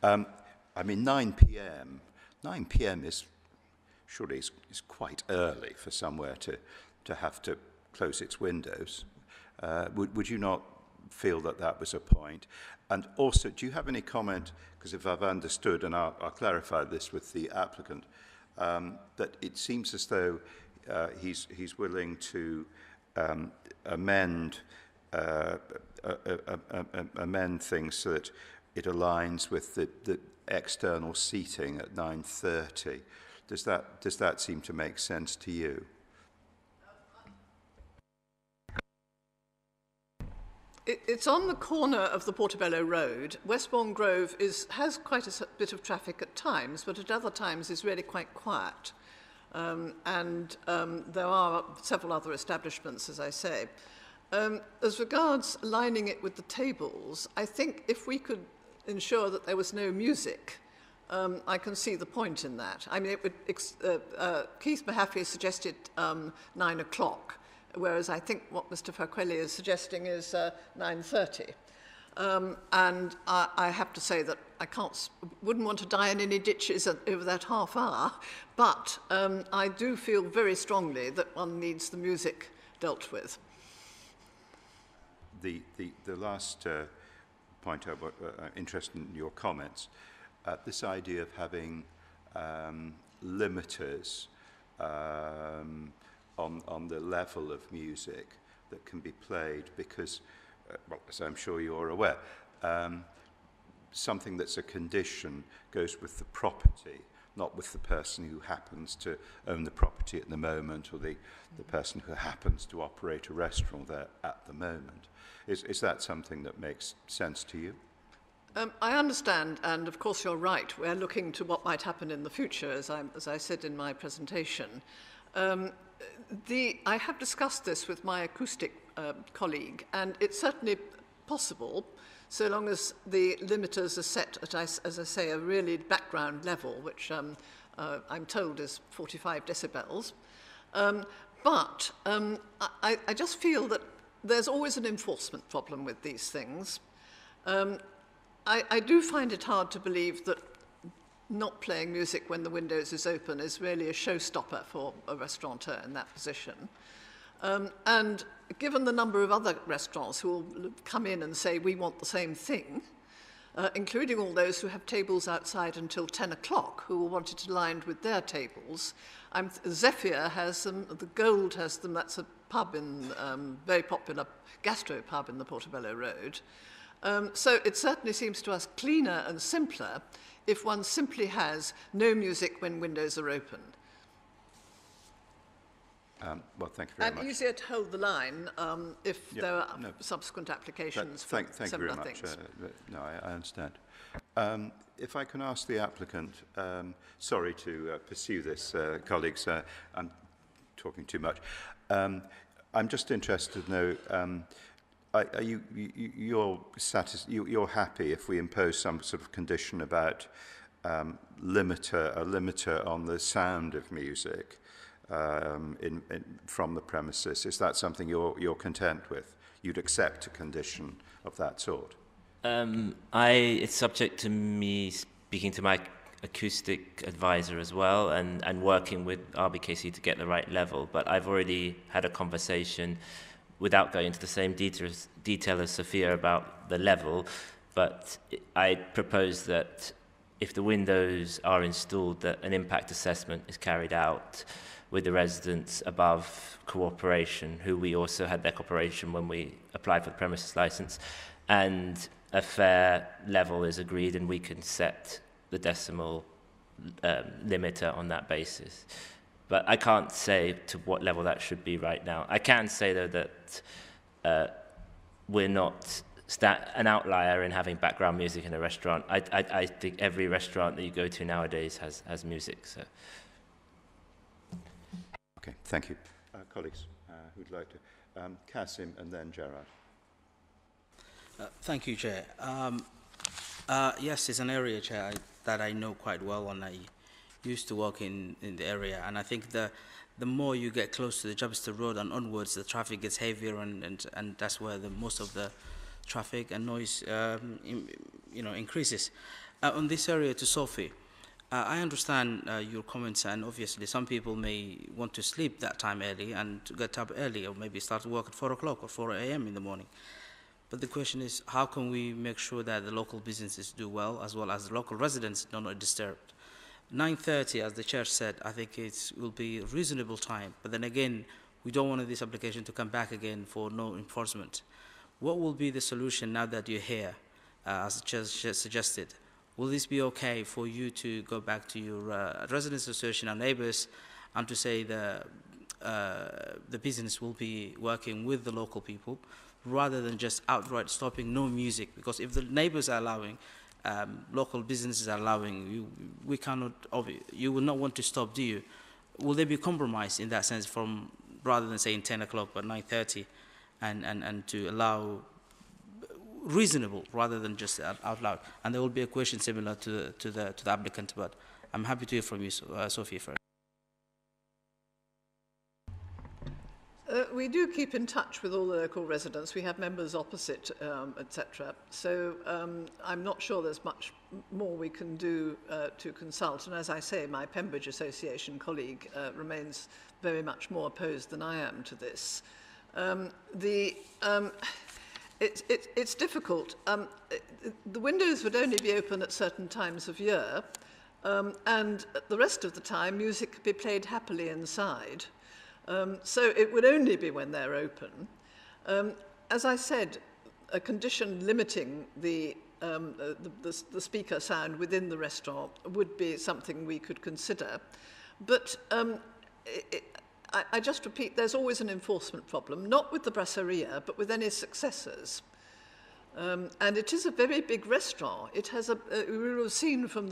I mean, 9 p.m. is surely is quite early for somewhere to have to close its windows. Would you not feel that that was a point? And also, do you have any comment, because if I've understood, and I'll clarify this with the applicant, that it seems as though he's willing to amend things so that it aligns with the external seating at 9:30. Does that seem to make sense to you? It's on the corner of the Portobello Road. Westbourne Grove has quite a bit of traffic at times, but at other times is really quite quiet. There are several other establishments, as I say. As regards lining it with the tables, I think if we could ensure that there was no music, I can see the point in that. I mean, Keith Mahaffey suggested 9 o'clock, whereas I think what Mr. Farquelli is suggesting is 9:30. And I have to say that I wouldn't want to die in any ditches over that half hour, but I do feel very strongly that one needs the music dealt with. The last point I'm interested in your comments, this idea of having limiters on the level of music that can be played, because, well, as I'm sure you're aware, something that's a condition goes with the property, not with the person who happens to own the property at the moment, or the person who happens to operate a restaurant there at the moment. Is that something that makes sense to you? I understand, and of course you're right. We're looking to what might happen in the future, as I said in my presentation. I have discussed this with my acoustic colleague, and it's certainly possible, so long as the limiters are set at, as I say, a really background level, which I'm told is 45 decibels. But I just feel that there's always an enforcement problem with these things. I do find it hard to believe that not playing music when the windows is open is really a showstopper for a restaurateur in that position. And given the number of other restaurants who will come in and say, we want the same thing, including all those who have tables outside until 10 o'clock, who will want it aligned with their tables. Zephyr has them, the Gold has them, that's a pub very popular gastro pub in the Portobello Road. So it certainly seems to us cleaner and simpler if one simply has no music when windows are open. Well, thank you very much. And easier to hold the line if there are subsequent applications for similar things. No, I understand. If I can ask the applicant, sorry to pursue this, colleagues, I'm talking too much. I'm just interested to know, are you're happy if we impose some sort of condition about a limiter on the sound of music from the premises? Is that something you're content with? You'd accept a condition of that sort? It's subject to me speaking to my acoustic advisor as well and working with RBKC to get the right level. But I've already had a conversation without going into the same detail as Sophia about the level, but I propose that if the windows are installed, that an impact assessment is carried out with the residents above cooperation, who we also had their cooperation when we applied for the premises license, and a fair level is agreed, and we can set the decimal limiter on that basis. But I can't say to what level that should be right now. I can say, though, that we're not an outlier in having background music in a restaurant. I think every restaurant that you go to nowadays has music. So. Okay, thank you. Colleagues, who'd like to? Kasim and then Gerard. Thank you, Chair. Yes, it's an area, Chair, that I know quite well, and I used to work in the area. And I think the more you get close to the Jabster Road and onwards, the traffic gets heavier, and that's where most of the traffic and noise increases. On this area to Sophie, I understand your comments, and obviously some people may want to sleep that time early and to get up early, or maybe start to work at 4 o'clock or 4 a.m. in the morning. But the question is, how can we make sure that the local businesses do well, as well as the local residents are not disturbed? 9:30, as the chair said, I think it will be a reasonable time. But then again, we don't want this application to come back again for no enforcement. What will be the solution now that you're here, as the chair suggested? Will this be okay for you to go back to your residents association and neighbors and to say the business will be working with the local people rather than just outright stopping no music? Because if the neighbors are allowing, local businesses are allowing, we cannot, you will not want to stop, do you? Will there be compromise in that sense from, rather than saying 10 o'clock but 9:30 and to allow reasonable rather than just out loud? And there will be a question similar to the applicant, but I'm happy to hear from you, Sophie, first. We do keep in touch with all the local residents. We have members opposite, etc. So I'm not sure there's much more we can do to consult. And as I say, my Pembridge Association colleague remains very much more opposed than I am to this. It's difficult. The windows would only be open at certain times of year, and the rest of the time music could be played happily inside. So it would only be when they're open. As I said, a condition limiting the speaker sound within the restaurant would be something we could consider. But I just repeat, there's always an enforcement problem, not with the Brasseria, but with any successors. And it is a very big restaurant. It has we will have seen from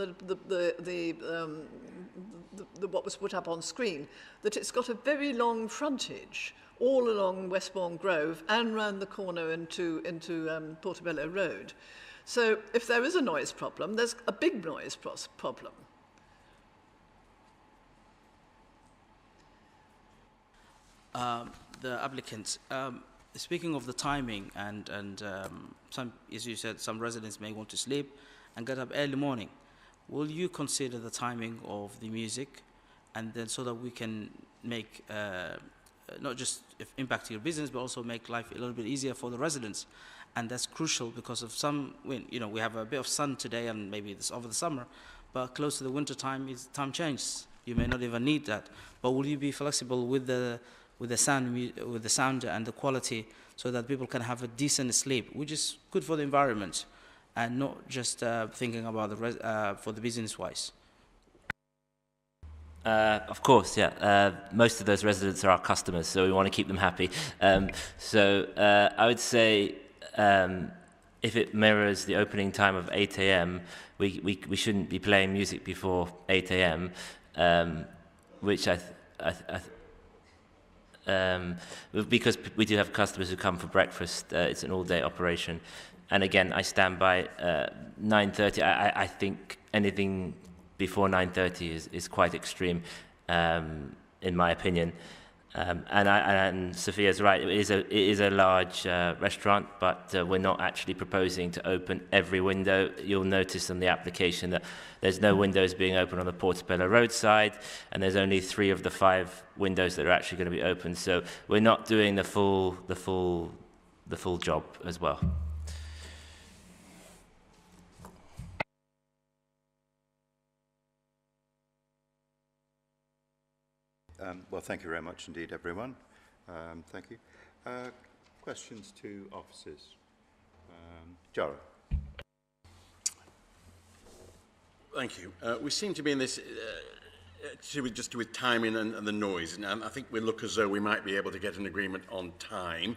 what was put up on screen that it's got a very long frontage all along Westbourne Grove and round the corner into Portobello Road. So if there is a noise problem, there's a big noise problem. The applicants, speaking of the timing and some, as you said, some residents may want to sleep and get up early morning. Will you consider the timing of the music, and then so that we can make not just impact your business, but also make life a little bit easier for the residents? And that's crucial because of we have a bit of sun today and maybe this over the summer, but close to the winter time, time changes. You may not even need that. But will you be flexible with the sound and the quality so that people can have a decent sleep, which is good for the environment, and not just thinking about for the business-wise? Of course, yeah. Most of those residents are our customers, so we want to keep them happy. So I would say if it mirrors the opening time of 8 a.m., we shouldn't be playing music before 8 a.m., which because we do have customers who come for breakfast. It's an all-day operation. And again, I stand by 9:30. I think anything before 9:30 is quite extreme, in my opinion. And Sophia's right. It is a large restaurant, but we're not actually proposing to open every window. You'll notice on the application that there's no windows being open on the Portobello Road side, and there's only 3 of the 5 windows that are actually going to be open. So we're not doing the full job as well. Well, thank you very much indeed, everyone. Thank you. Questions to officers? Jaro. Thank you. We seem to be in this, just with timing and the noise, and I think we look as though we might be able to get an agreement on time.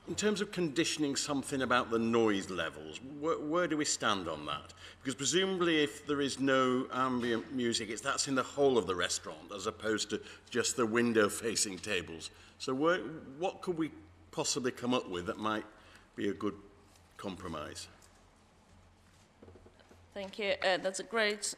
In terms of conditioning something about the noise levels, where do we stand on that? Because presumably if there is no ambient music, that's in the whole of the restaurant as opposed to just the window-facing tables. So what could we possibly come up with that might be a good compromise? Thank you. That's a great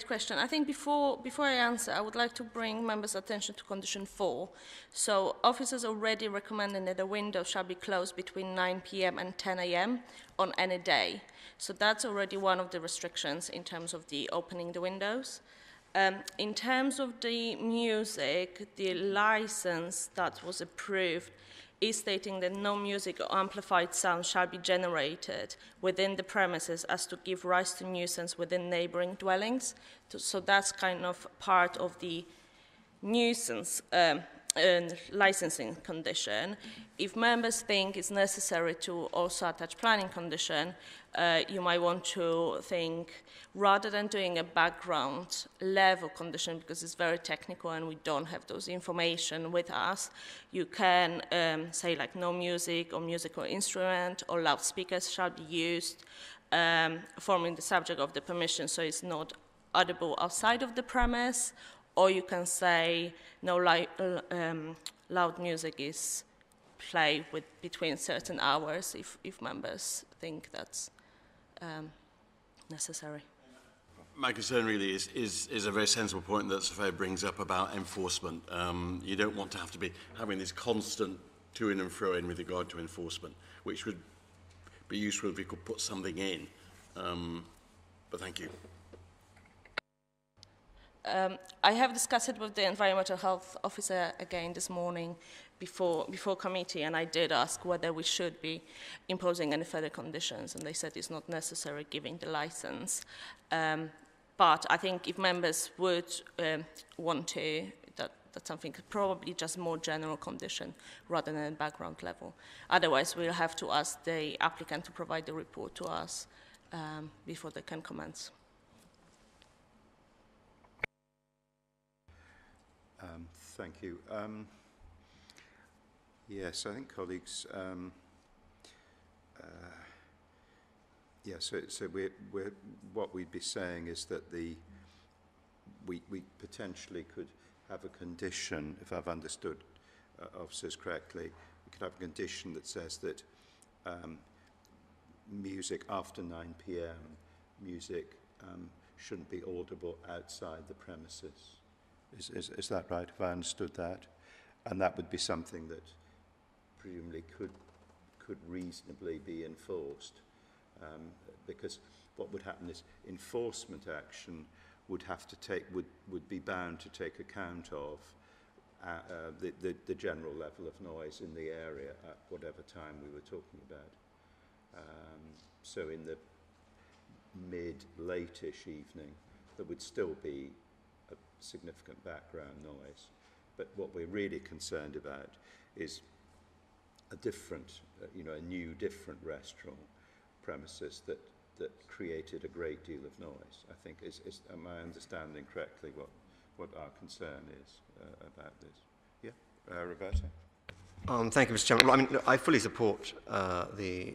question. I think before I answer, I would like to bring members' attention to condition 4. So officers already recommending that the window shall be closed between 9 p.m. and 10 a.m. on any day. So that's already one of the restrictions in terms of the opening the windows. In terms of the music, the license that was approved is stating that no music or amplified sound shall be generated within the premises as to give rise to nuisance within neighbouring dwellings. So that's kind of part of the nuisance licensing condition. If members think it's necessary to also attach planning condition, you might want to think, rather than doing a background level condition, because it's very technical and we don't have those information with us, you can say like no music or musical instrument or loudspeakers shall be used, forming the subject of the permission, so it's not audible outside of the premise. Or you can say no loud music is played between certain hours if members think that's necessary. My concern really is a very sensible point that Sophia brings up about enforcement. You don't want to have to be having this constant to in and fro in with regard to enforcement, which would be useful if we could put something in. But thank you. I have discussed it with the environmental health officer again this morning before committee, and I did ask whether we should be imposing any further conditions, and they said it's not necessary giving the license. But I think if members would want to, that's something probably just more general condition rather than background level. Otherwise, we'll have to ask the applicant to provide the report to us before they can commence. Thank you. Yes, I think colleagues. So we're what we'd be saying is that we potentially could have a condition, if I've understood officers correctly, we could have a condition that says that music after 9 p.m. music shouldn't be audible outside the premises. Is that right, if I understood that? And that would be something that presumably could reasonably be enforced, because what would happen is enforcement action would have to would be bound to take account of the general level of noise in the area at whatever time we were talking about. So in the mid-late-ish evening, there would still be a significant background noise. But what we're really concerned about is a different, a new, different restaurant premises that created a great deal of noise. I think am I understanding correctly what our concern is about this? Yeah, Roberto? Thank you, Mr. Chairman. Well, I mean, I fully support the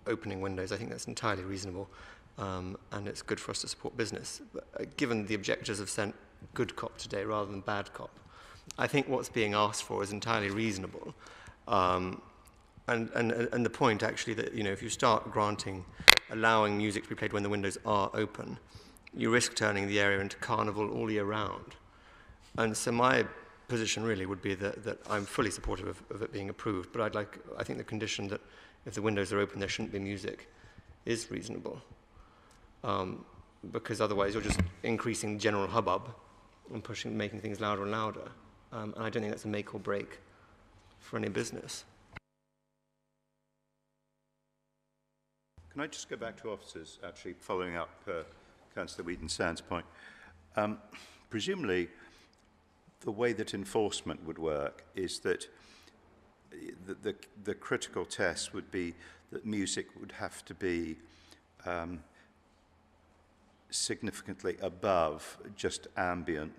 opening windows. I think that's entirely reasonable, and it's good for us to support business. But, given the objectives have sent good cop today rather than bad cop, I think what's being asked for is entirely reasonable. And the point, actually, that, if you start allowing music to be played when the windows are open, you risk turning the area into carnival all year round. And so my position really would be that I'm fully supportive of it being approved, but I think the condition that if the windows are open there shouldn't be music is reasonable. Because otherwise you're just increasing general hubbub and making things louder and louder. And I don't think that's a make or break for any business. Can I just go back to officers, actually following up Councillor Wheaton-Sand's point? Presumably, the way that enforcement would work is that the critical test would be that music would have to be significantly above just ambient,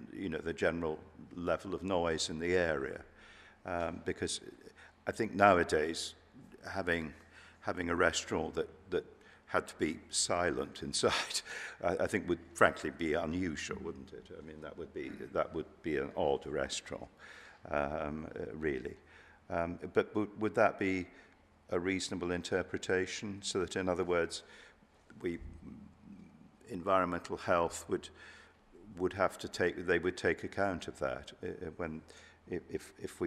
the general level of noise in the area. Because I think nowadays, having a restaurant that had to be silent inside, I think would frankly be unusual, wouldn't it? I mean, that would be an odd restaurant, really. But would that be a reasonable interpretation, so that, in other words, environmental health would have to take account of that if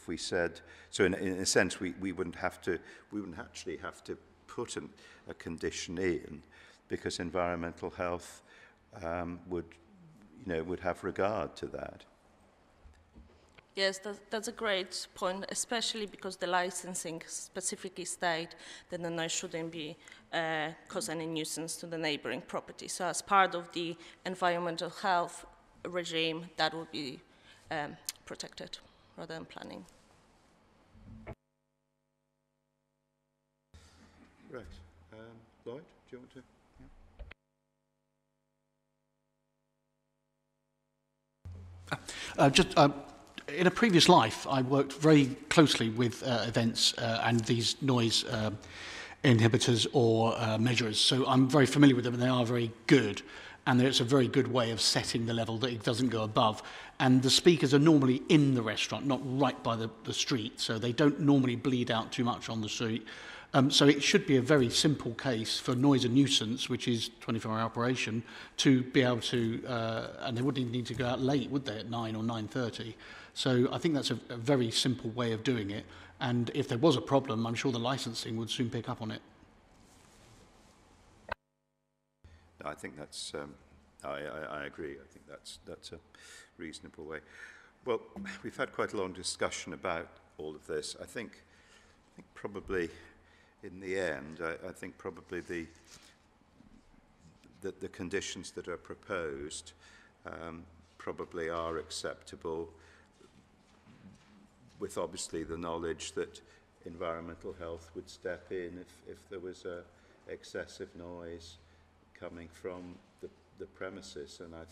we said so. In a sense, we wouldn't actually have to put a condition in, because environmental health would have regard to that. Yes, that's a great point, especially because the licensing specifically state that the noise shouldn't be cause any nuisance to the neighboring property. So as part of the environmental health regime, that would be protected rather than planning. Right. Lloyd, do you want to? Yeah. In a previous life, I worked very closely with events and these noise inhibitors or measurers, so I'm very familiar with them, and they are very good, and it's a very good way of setting the level that it doesn't go above. And the speakers are normally in the restaurant, not right by the street, so they don't normally bleed out too much on the street. So it should be a very simple case for noise and nuisance, which is 24-hour operation, to be able to, and they wouldn't even need to go out late, would they, at 9 or 9:30? So I think that's a very simple way of doing it. And if there was a problem, I'm sure the licensing would soon pick up on it. I think that's, I agree. I think that's a reasonable way. Well, we've had quite a long discussion about all of this. I think probably in the end, I think probably the conditions that are proposed probably are acceptable, with obviously the knowledge that environmental health would step in if there was excessive noise coming from the premises. And I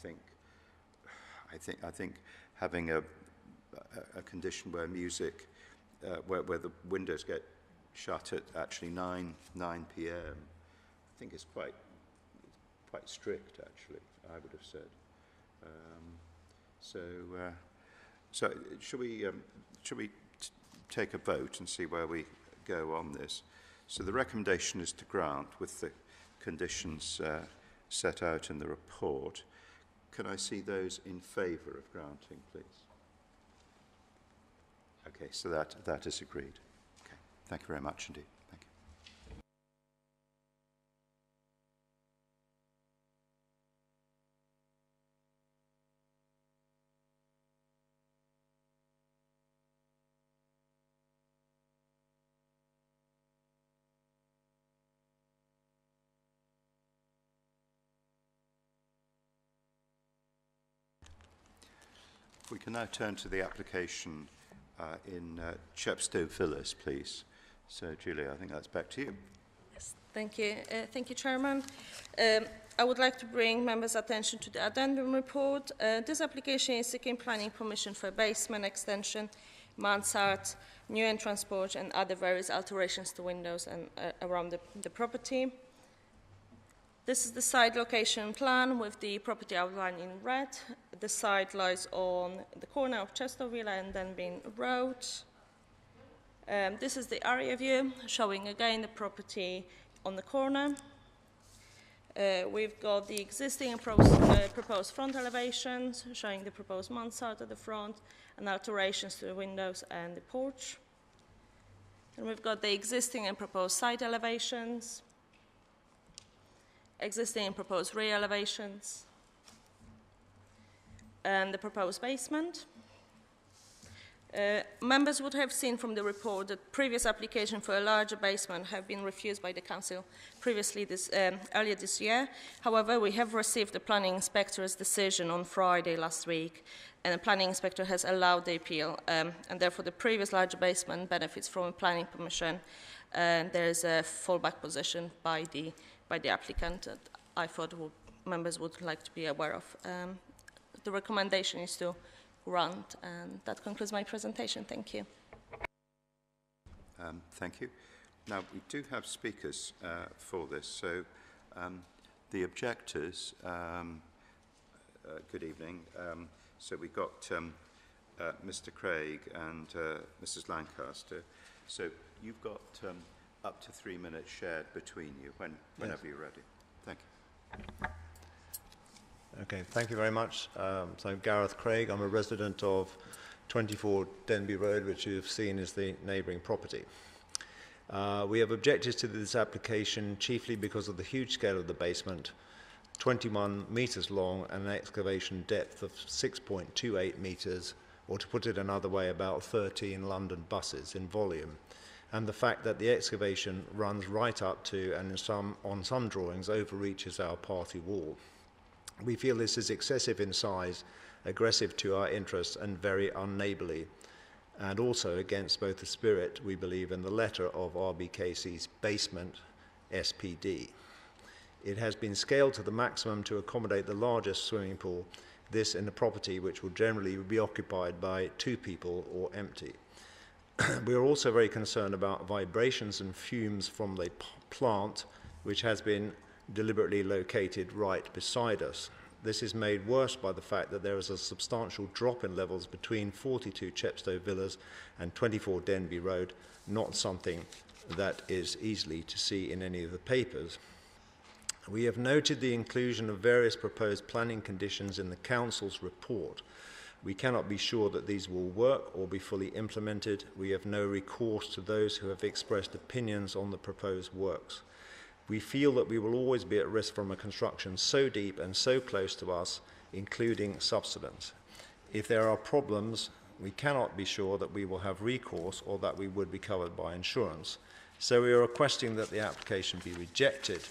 think having a condition where music, where the windows get shut at actually 9 p.m. I think is quite strict, actually, I would have said. So should we take a vote and see where we go on this? So the recommendation is to grant with the conditions set out in the report. Can I see those in favour of granting, please? Okay, so that is agreed. Okay, thank you very much indeed. Thank you. We can now turn to the application in Chepstow Villas, please. So, Julia, I think that's back to you. Yes, thank you. Thank you, Chairman. I would like to bring members' attention to the addendum report. This application is seeking planning permission for a basement extension, mansard, new entrance porch, and other various alterations to windows and around the property. This is the site location plan with the property outlined in red. The site lies on the corner of Chepstow Villa and Denbigh Road. This is the area view, showing again the property on the corner. We've got the existing and proposed front elevations, showing the proposed mansard at the front, and alterations to the windows and the porch. And we've got the existing and proposed side elevations, existing and proposed rear elevations, and the proposed basement. Members would have seen from the report that previous application for a larger basement have been refused by the council previously earlier this year. However, we have received the planning inspector's decision on Friday last week, and the planning inspector has allowed the appeal, and therefore the previous larger basement benefits from a planning permission, and there is a fallback position by the applicant that I thought members would like to be aware of. The recommendation is to grant, and that concludes my presentation. Thank you. Thank you. Now, we do have speakers for this. So the objectors, good evening. So we've got Mr. Craig and Mrs. Lancaster. So you've got up to 3 minutes shared between you whenever you're ready. Thank you. Okay, thank you very much. So I'm Gareth Craig. I'm a resident of 24 Denby Road, which you've seen is the neighbouring property. We have objected to this application chiefly because of the huge scale of the basement, 21 metres long and an excavation depth of 6.28 metres, or to put it another way, about 13 London buses in volume, and the fact that the excavation runs right up to and on some drawings overreaches our party wall. We feel this is excessive in size, aggressive to our interests and very unneighbourly, and also against both the spirit, we believe, and the letter of RBKC's basement SPD. It has been scaled to the maximum to accommodate the largest swimming pool, this in a property which will generally be occupied by 2 people or empty. We are also very concerned about vibrations and fumes from the plant, which has been deliberately located right beside us. This is made worse by the fact that there is a substantial drop in levels between 42 Chepstow Villas and 24 Denby Road, not something that is easily to see in any of the papers. We have noted the inclusion of various proposed planning conditions in the Council's report. We cannot be sure that these will work or be fully implemented. We have no recourse to those who have expressed opinions on the proposed works. We feel that we will always be at risk from a construction so deep and so close to us, including subsidence. If there are problems, we cannot be sure that we will have recourse or that we would be covered by insurance. So we are requesting that the application be rejected.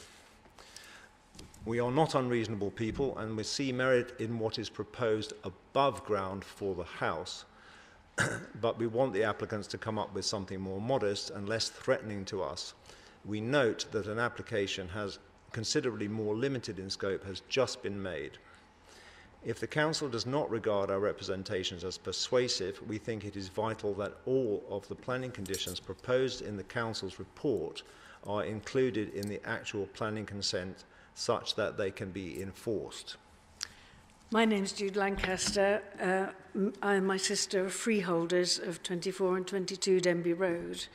We are not unreasonable people and we see merit in what is proposed above ground for the house, but we want the applicants to come up with something more modest and less threatening to us. We note that an application has considerably more limited in scope has just been made. If the Council does not regard our representations as persuasive, we think it is vital that all of the planning conditions proposed in the Council's report are included in the actual planning consent such that they can be enforced. My name is Jude Lancaster. I and my sister are freeholders of 24 and 22 Denby Road.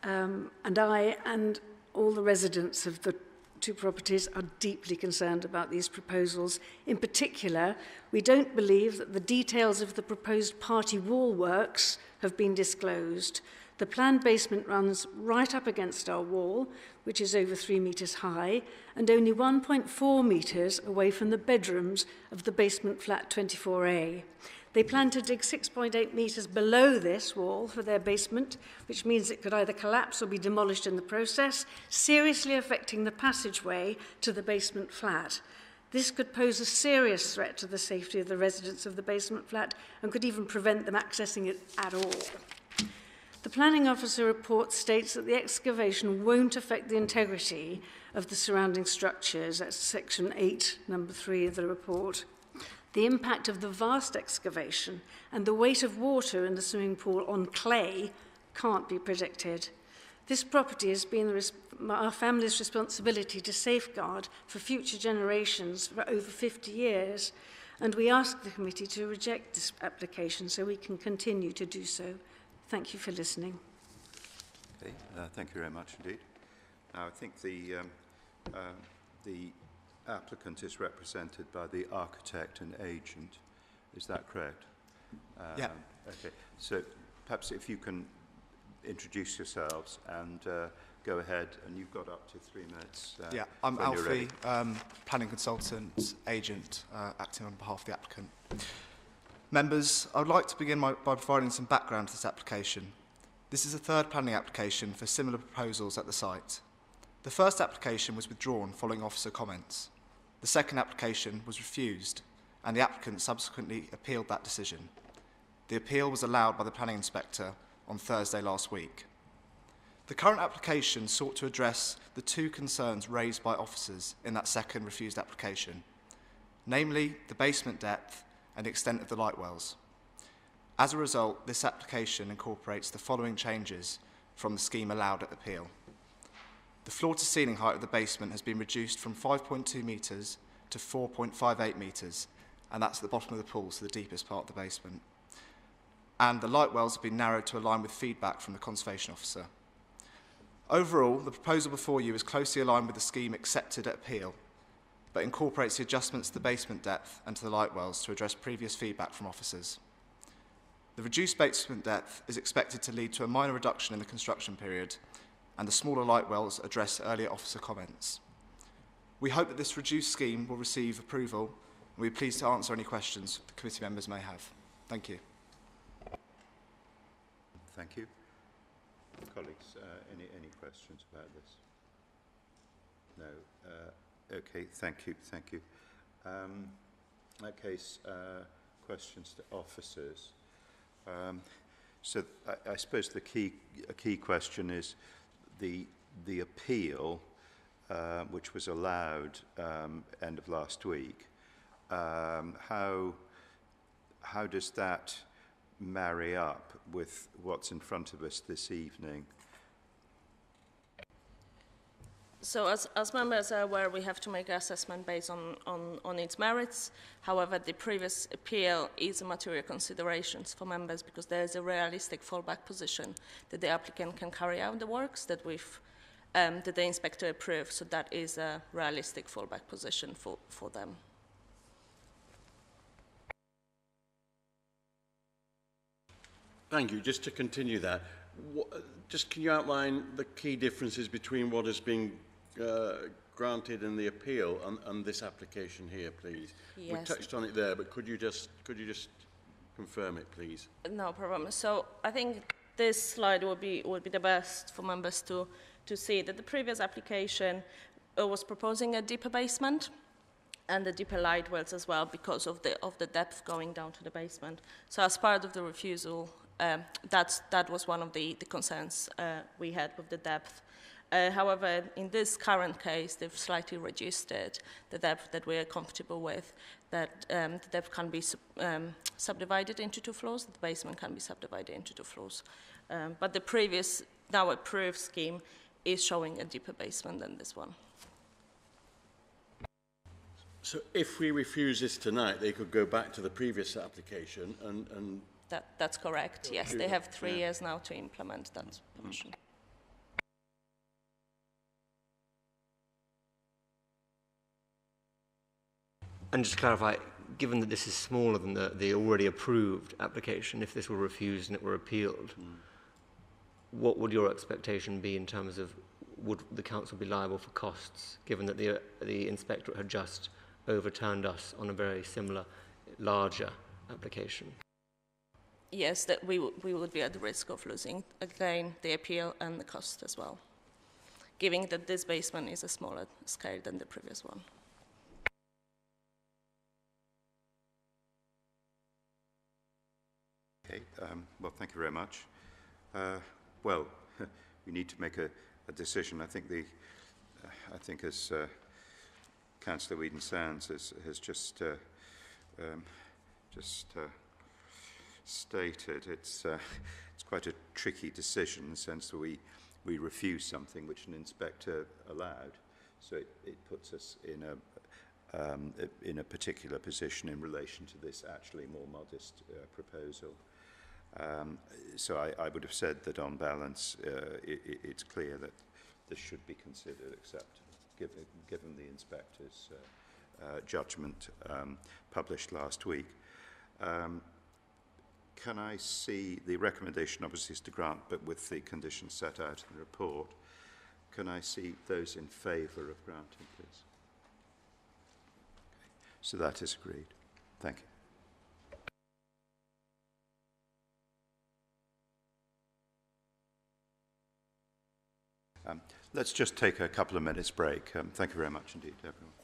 And I and all the residents of the 2 properties are deeply concerned about these proposals. In particular, we don't believe that the details of the proposed party wall works have been disclosed. The planned basement runs right up against our wall, which is over 3 metres high, and only 1.4 metres away from the bedrooms of the basement flat 24A. They plan to dig 6.8 metres below this wall for their basement, which means it could either collapse or be demolished in the process, seriously affecting the passageway to the basement flat. This could pose a serious threat to the safety of the residents of the basement flat and could even prevent them accessing it at all. The planning officer report states that the excavation won't affect the integrity of the surrounding structures. That's section 8, number 3 of the report. The impact of the vast excavation and the weight of water in the swimming pool on clay can't be predicted. This property has been our family's responsibility to safeguard for future generations for over 50 years, and we ask the committee to reject this application so we can continue to do so. Thank you for listening. Okay, thank you very much indeed. Now, I think the applicant is represented by the architect and agent. Is that correct? Yeah. Okay. So perhaps if you can introduce yourselves and go ahead, and you've got up to 3 minutes. Yeah, I'm Alfie, planning consultant, agent, acting on behalf of the applicant. Members, I would like to begin by providing some background to this application. This is the 3rd planning application for similar proposals at the site. The first application was withdrawn following officer comments. The second application was refused, and the applicant subsequently appealed that decision. The appeal was allowed by the planning inspector on Thursday last week. The current application sought to address the 2 concerns raised by officers in that second refused application, namely the basement depth and the extent of the light wells. As a result, this application incorporates the following changes from the scheme allowed at appeal. The floor-to-ceiling height of the basement has been reduced from 5.2 metres to 4.58 metres, and that's at the bottom of the pool, so the deepest part of the basement. and the light wells have been narrowed to align with feedback from the Conservation Officer. Overall, the proposal before you is closely aligned with the scheme accepted at appeal, but incorporates the adjustments to the basement depth and to the light wells to address previous feedback from officers. The reduced basement depth is expected to lead to a minor reduction in the construction period, and the smaller light wells address earlier officer comments. We hope that this reduced scheme will receive approval, and we're pleased to answer any questions the committee members may have. Thank you. Thank you. Colleagues, any questions about this? No. Okay, thank you. In that case, questions to officers. So I suppose the key question is the appeal, which was allowed end of last week. How does that marry up with what's in front of us this evening? So as members are aware, we have to make an assessment based on its merits. However, the previous appeal is a material considerations for members because there is a realistic fallback position that the applicant can carry out the works that that the inspector approved. So that is a realistic fallback position for them. Thank you. Just to continue that, just can you outline the key differences between what is being granted in the appeal and this application here, please? Yes. We touched on it there, but could you just confirm it, please? No problem. So I think this slide would be the best for members to see that the previous application was proposing a deeper basement and the deeper light wells as well because of the depth going down to the basement. So as part of the refusal, that was one of the concerns we had with the depth. However, in this current case, they've slightly reduced it, the depth that we are comfortable with, that the depth can be subdivided into 2 floors, the basement can be subdivided into 2 floors. But the previous, now approved scheme is showing a deeper basement than this one. So if we refuse this tonight, they could go back to the previous application and That's correct, yes. They have 3 years now to implement that permission. And just to clarify, given that this is smaller than the already approved application, if this were refused and it were appealed, what would your expectation be in terms of would the council be liable for costs, given that the inspectorate had just overturned us on a very similar, larger application? Yes, that we would be at the risk of losing, again, the appeal and the cost as well, given that this basement is a smaller scale than the previous one. Okay, well, thank you very much. Well, we need to make a decision. I think as Councillor Whedon-Sands has just stated, it's quite a tricky decision in the sense that we refuse something which an inspector allowed. So it puts us in a particular position in relation to this actually more modest proposal. So I would have said that on balance, it's clear that this should be considered acceptable, given the inspector's judgment published last week. Can I see the recommendation obviously is to grant, but with the conditions set out in the report? Can I see those in favour of granting, please? Okay. So that is agreed. Thank you. Let's just take a couple of minutes break. Thank you very much indeed, everyone.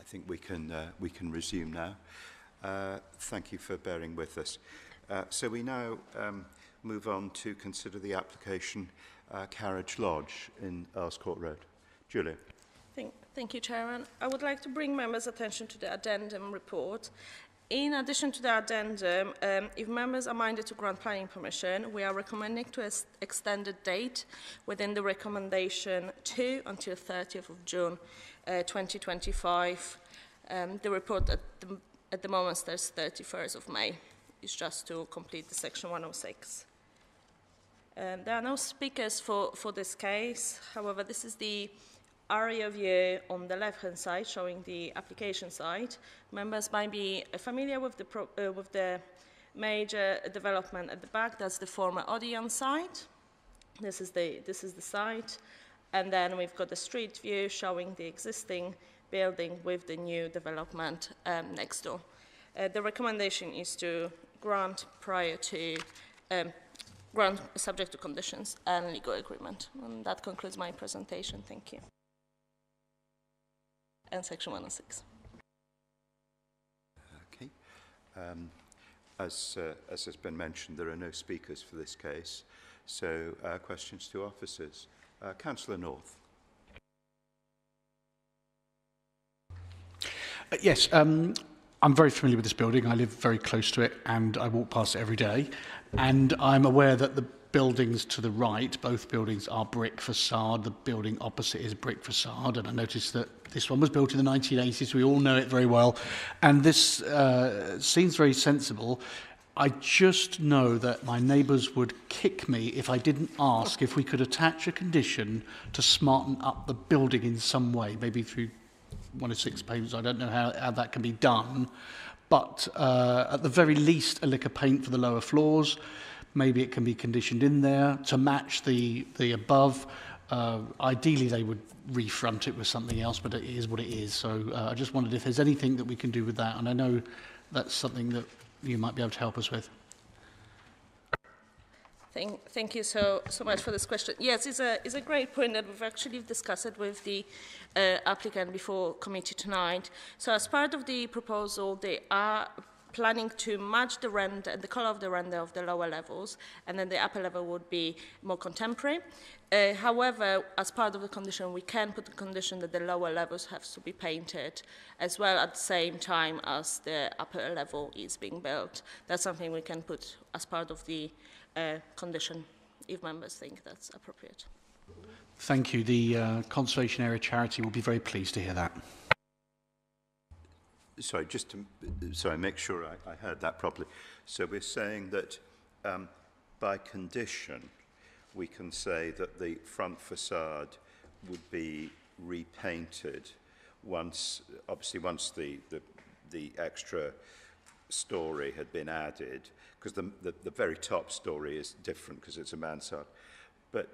think we can resume now. Thank you for bearing with us. So we now move on to consider the application Carriage Lodge in Earls Court Road. Julia. Thank you, Chairman. I would like to bring members' attention to the addendum report. In addition to the addendum, if members are minded to grant planning permission, we are recommending to extend the date within the recommendation to until 30th of June 2025. The report at the moment says 31st of May. It's just to complete the section 106. There are no speakers for this case. However, this is the area view on the left-hand side, showing the application site. Members might be familiar with the major development at the back. That's the former Odeon site. This is the site, and then we've got the street view showing the existing building with the new development next door. The recommendation is to grant grant subject to conditions and legal agreement. And that concludes my presentation. Thank you. And section 106. Okay. As has been mentioned, there are no speakers for this case. So questions to officers. Councillor North. Yes, I'm very familiar with this building. I live very close to it and I walk past it every day. And I'm aware that the buildings to the right, both buildings are brick facade. The building opposite is brick facade. And I noticed that this one was built in the 1980s. We all know it very well. And this seems very sensible. I just know that my neighbours would kick me if I didn't ask if we could attach a condition to smarten up the building in some way, maybe through 106 payments. I don't know how that can be done. But at the very least, a lick of paint for the lower floors. Maybe it can be conditioned in there to match the above. Ideally, they would refront it with something else, but it is what it is. So I just wondered if there's anything that we can do with that. And I know that's something that you might be able to help us with. Thank you so much for this question. Yes, it's a great point that we've actually discussed it with the applicant before committee tonight. So as part of the proposal, they are planning to match the render and the color of the render of the lower levels, and then the upper level would be more contemporary. However, as part of the condition, we can put the condition that the lower levels have to be painted as well at the same time as the upper level is being built. That's something we can put as part of the condition if members think that's appropriate. Thank you. The Conservation Area Charity will be very pleased to hear that. Sorry, just to make sure I heard that properly. So we're saying that by condition, we can say that the front facade would be repainted once the extra story had been added, because the very top story is different because it's a mansard. But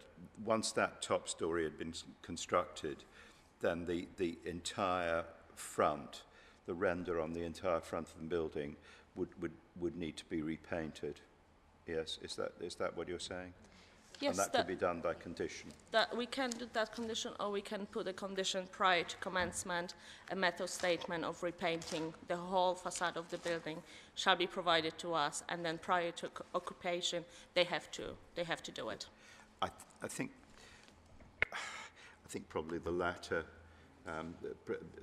once that top story had been constructed, then the entire front, the render on the entire front of the building would need to be repainted. Yes, is that what you're saying? Yes, and that could be done by condition. That we can do that condition, or we can put a condition prior to commencement, a method statement of repainting the whole facade of the building shall be provided to us, and then prior to occupation, they have to do it. I think probably the latter,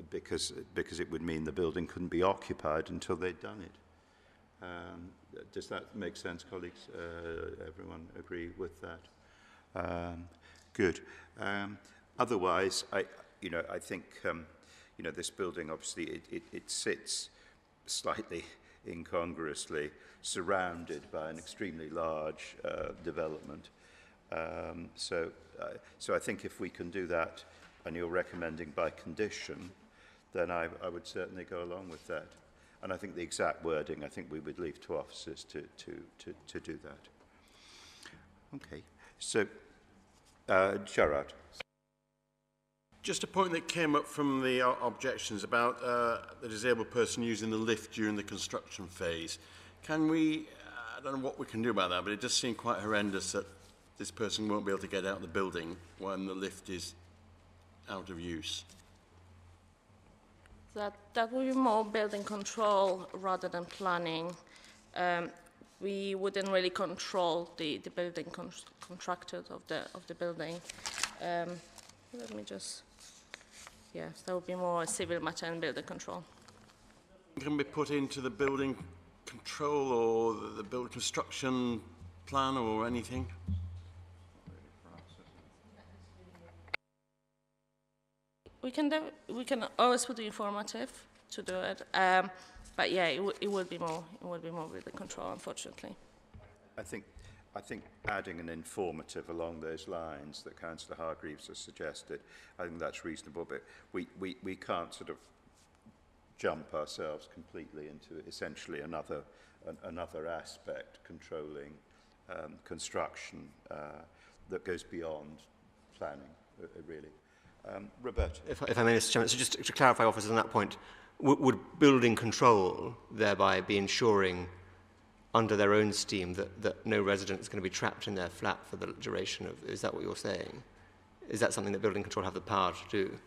because it would mean the building couldn't be occupied until they'd done it. Does that make sense, colleagues? Everyone agree with that? Good. Otherwise, I think this building obviously it sits slightly incongruously surrounded by an extremely large development. So I think if we can do that, and you're recommending by condition, then I would certainly go along with that. And I think the exact wording, I think we would leave to officers to do that. Okay. So, Gerard. Just a point that came up from the objections about the disabled person using the lift during the construction phase. Can we, I don't know what we can do about that, but it does seem quite horrendous that this person won't be able to get out of the building when the lift is out of use. That would be more building control rather than planning. We wouldn't really control the building contractor of the building. Let me just, yes, that would be more a civil matter and building control. Can be put into the building control or the building construction plan or anything? We can always put the informative to do it, but yeah, it will be more with the control, unfortunately. I think adding an informative along those lines that Councillor Hargreaves has suggested, I think that's reasonable, but we can't sort of jump ourselves completely into essentially another aspect controlling construction that goes beyond planning, really. Roberta. If I may, Mr. Chairman, so just to clarify, officers, on that point, would building control thereby be ensuring under their own steam that no resident is going to be trapped in their flat for the duration of, is that what you're saying? Is that something that building control have the power to do?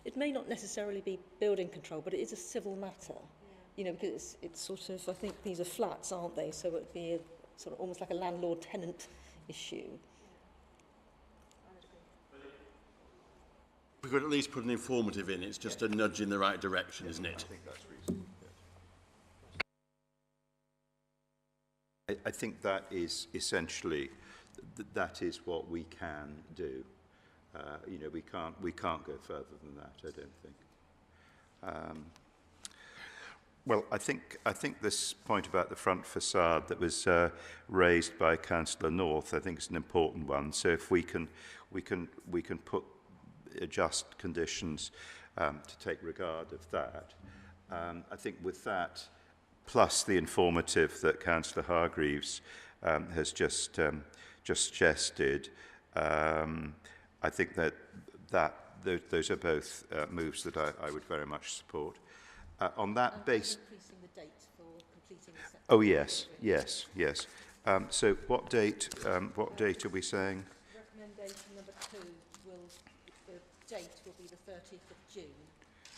It may not necessarily be building control, but it is a civil matter, you know, because it's sort of, I think these are flats, aren't they? So it would be sort of almost like a landlord-tenant issue. We could at least put an informative in. It's just a nudge in the right direction, isn't it? I think that's reasonable. Yes. I think that is essentially that is what we can do. You know, we can't go further than that, I don't think. Well, I think this point about the front facade that was raised by Councillor North, I think is an important one. So if we can put adjust conditions to take regard of that. I think with that, plus the informative that Councillor Hargreaves has just suggested, I think that those are both moves that I would very much support. On that base, increasing the date for completing the oh yes. So what date are we saying? Recommendation number 2 the date will be the 30th of June.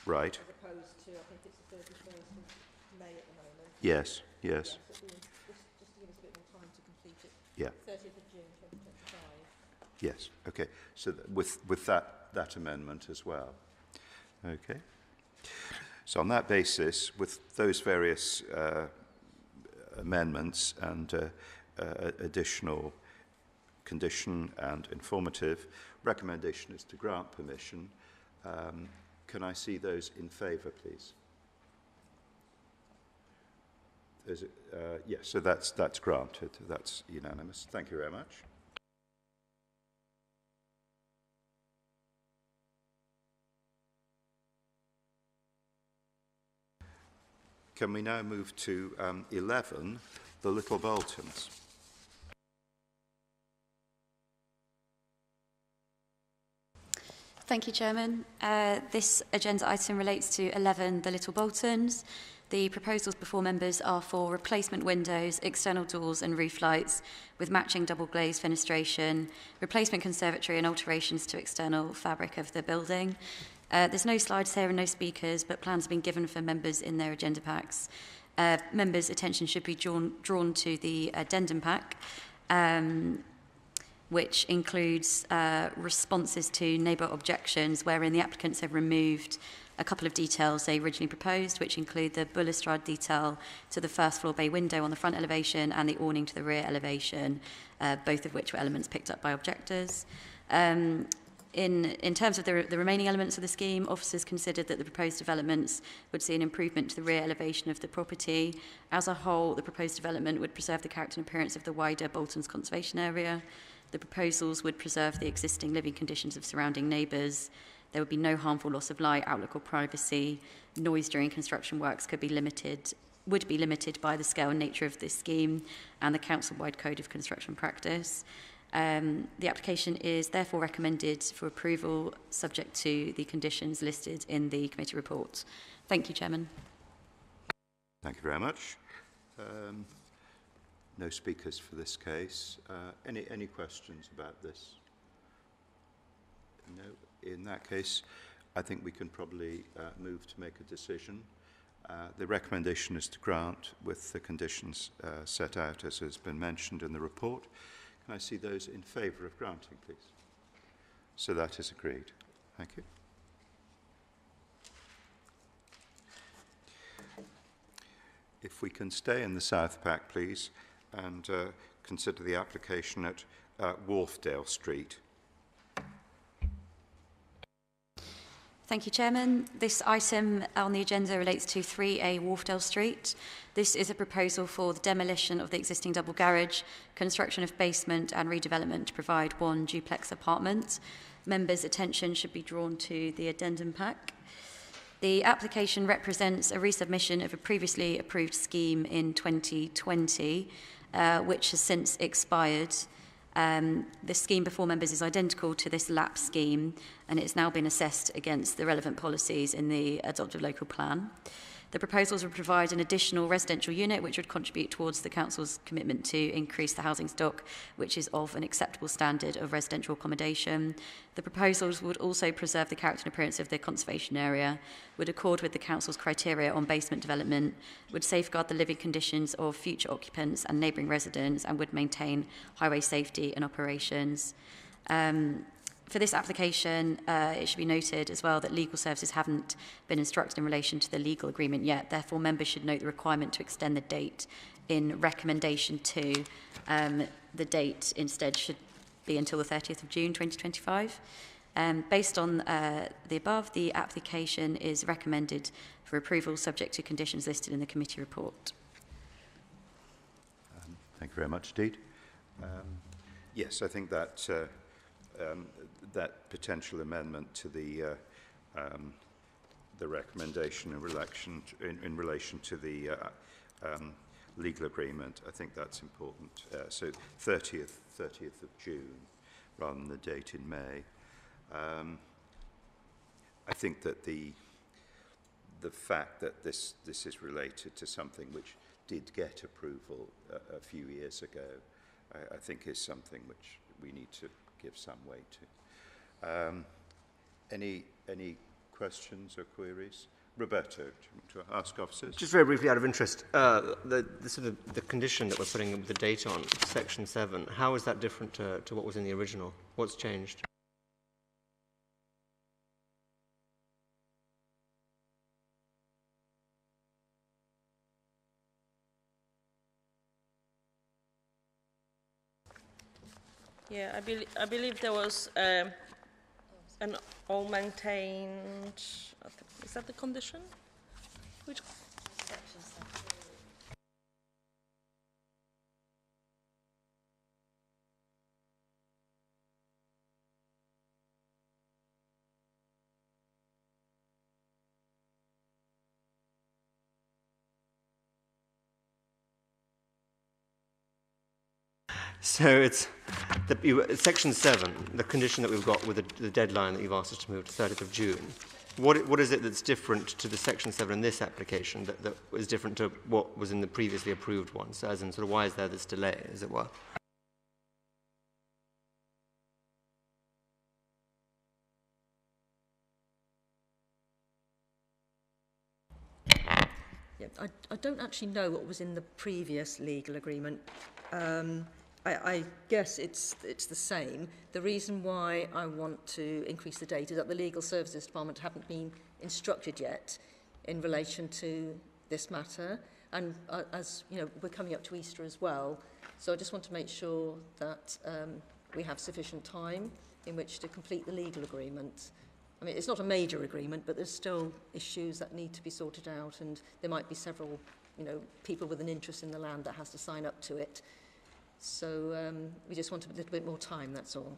Right. As opposed to, I think it's the 31st of May at the moment. Yes. Yeah, so just to give us a bit more time to complete it. Yeah. 30th of June 2025. Yes. Okay. So with that amendment as well. Okay. So on that basis, with those various amendments and additional condition and informative, recommendation is to grant permission. Can I see those in favour, please? Yes, so that's granted. That's unanimous. Thank you very much. Can we now move to 11, the Little Boltons? Thank you, Chairman. This agenda item relates to 11, the Little Boltons. The proposals before members are for replacement windows, external doors and roof lights with matching double glazed fenestration, replacement conservatory and alterations to external fabric of the building. There's no slides here and no speakers, but plans have been given for members in their agenda packs. Members' attention should be drawn to the addendum pack, which includes responses to neighbour objections, wherein the applicants have removed a couple of details they originally proposed, which include the balustrade detail to the first floor bay window on the front elevation and the awning to the rear elevation, both of which were elements picked up by objectors. In terms of the remaining elements of the scheme, officers considered that the proposed developments would see an improvement to the rear elevation of the property. As a whole, the proposed development would preserve the character and appearance of the wider Boltons conservation area. The proposals would preserve the existing living conditions of surrounding neighbours. There would be no harmful loss of light, outlook or privacy. Noise during construction works would be limited by the scale and nature of this scheme and the council-wide code of construction practice. The application is therefore recommended for approval subject to the conditions listed in the committee report. Thank you, Chairman. Thank you very much. No speakers for this case. Any questions about this? No. In that case, I think we can probably move to make a decision. The recommendation is to grant with the conditions set out as has been mentioned in the report. Can I see those in favour of granting, please? So that is agreed. Thank you. If we can stay in the South Pack, please, and consider the application at Wharfdale Street. Thank you, Chairman. This item on the agenda relates to 3A Wharfdale Street. This is a proposal for the demolition of the existing double garage, construction of basement and redevelopment to provide one duplex apartment. Members' attention should be drawn to the addendum pack. The application represents a resubmission of a previously approved scheme in 2020, which has since expired. The scheme before members is identical to this LAP scheme, and it's now been assessed against the relevant policies in the adopted local plan. The proposals would provide an additional residential unit which would contribute towards the council's commitment to increase the housing stock, which is of an acceptable standard of residential accommodation. The proposals would also preserve the character and appearance of the conservation area, would accord with the council's criteria on basement development, would safeguard the living conditions of future occupants and neighbouring residents, and would maintain highway safety and operations. For this application, it should be noted as well that legal services haven't been instructed in relation to the legal agreement yet. Therefore, members should note the requirement to extend the date in recommendation 2. The date instead should be until the 30th of June 2025. Based on the above, the application is recommended for approval subject to conditions listed in the committee report. Thank you very much indeed. Yes, I think that that potential amendment to the recommendation in relation to the legal agreement, I think that's important. So 30th of June rather than the date in May. I think that the fact that this is related to something which did get approval a few years ago, I think is something which we need to give some weight to. Any questions or queries? Roberto, do you want to ask officers? Just very briefly, out of interest, the condition that we're putting the date on, Section 7, how is that different to what was in the original? What's changed? Yeah, I believe there was an all maintained. Is that the condition? Which? So it's Section 7, the condition that we've got with the deadline that you've asked us to move to 30th of June. What is it that's different to the Section 7 in this application that is different to what was in the previously approved one? So as in sort of why is there this delay, as it were? Yeah, I don't actually know what was in the previous legal agreement. I guess it's the same. The reason why I want to increase the date is that the Legal Services Department haven't been instructed yet in relation to this matter. And as you know, we're coming up to Easter as well. So I just want to make sure that we have sufficient time in which to complete the legal agreement. I mean, it's not a major agreement, but there's still issues that need to be sorted out, and there might be several, people with an interest in the land that has to sign up to it. So we just want a little bit more time, that's all.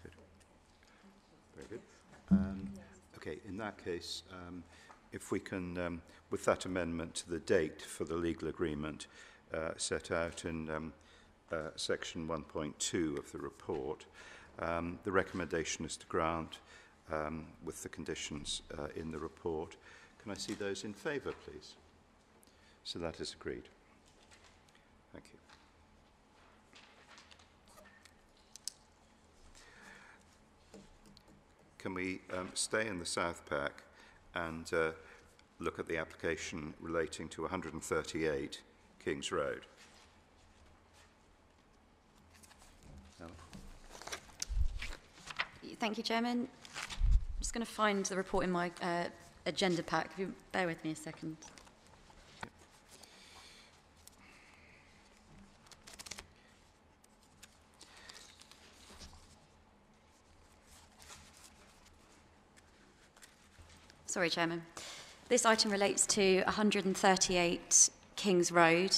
Good. Very good. Okay, in that case, if we can, with that amendment to the date for the legal agreement set out in section 1.2 of the report, the recommendation is to grant with the conditions in the report. Can I see those in favour, please? So that is agreed. Thank you. can we stay in the South Pack and look at the application relating to 138 Kings Road? Thank you, Chairman. I'm just going to find the report in my agenda pack. If you bear with me a second. Sorry, Chairman. This item relates to 138 Kings Road.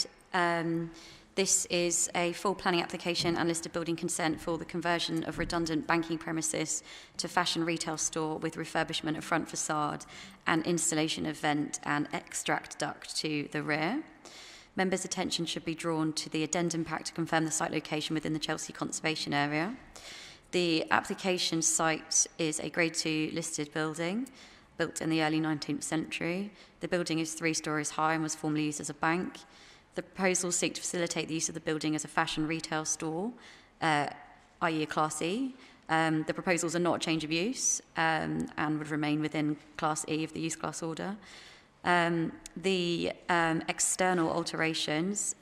This is a full planning application and listed building consent for the conversion of redundant banking premises to fashion retail store with refurbishment of front facade and installation of vent and extract duct to the rear. Members' attention should be drawn to the addendum pack to confirm the site location within the Chelsea Conservation Area. The application site is a Grade 2 listed building built in the early 19th century. The building is 3 stories high and was formerly used as a bank. The proposals seek to facilitate the use of the building as a fashion retail store, i.e. a Class E. The proposals are not a change of use and would remain within Class E of the use class order. The external alterations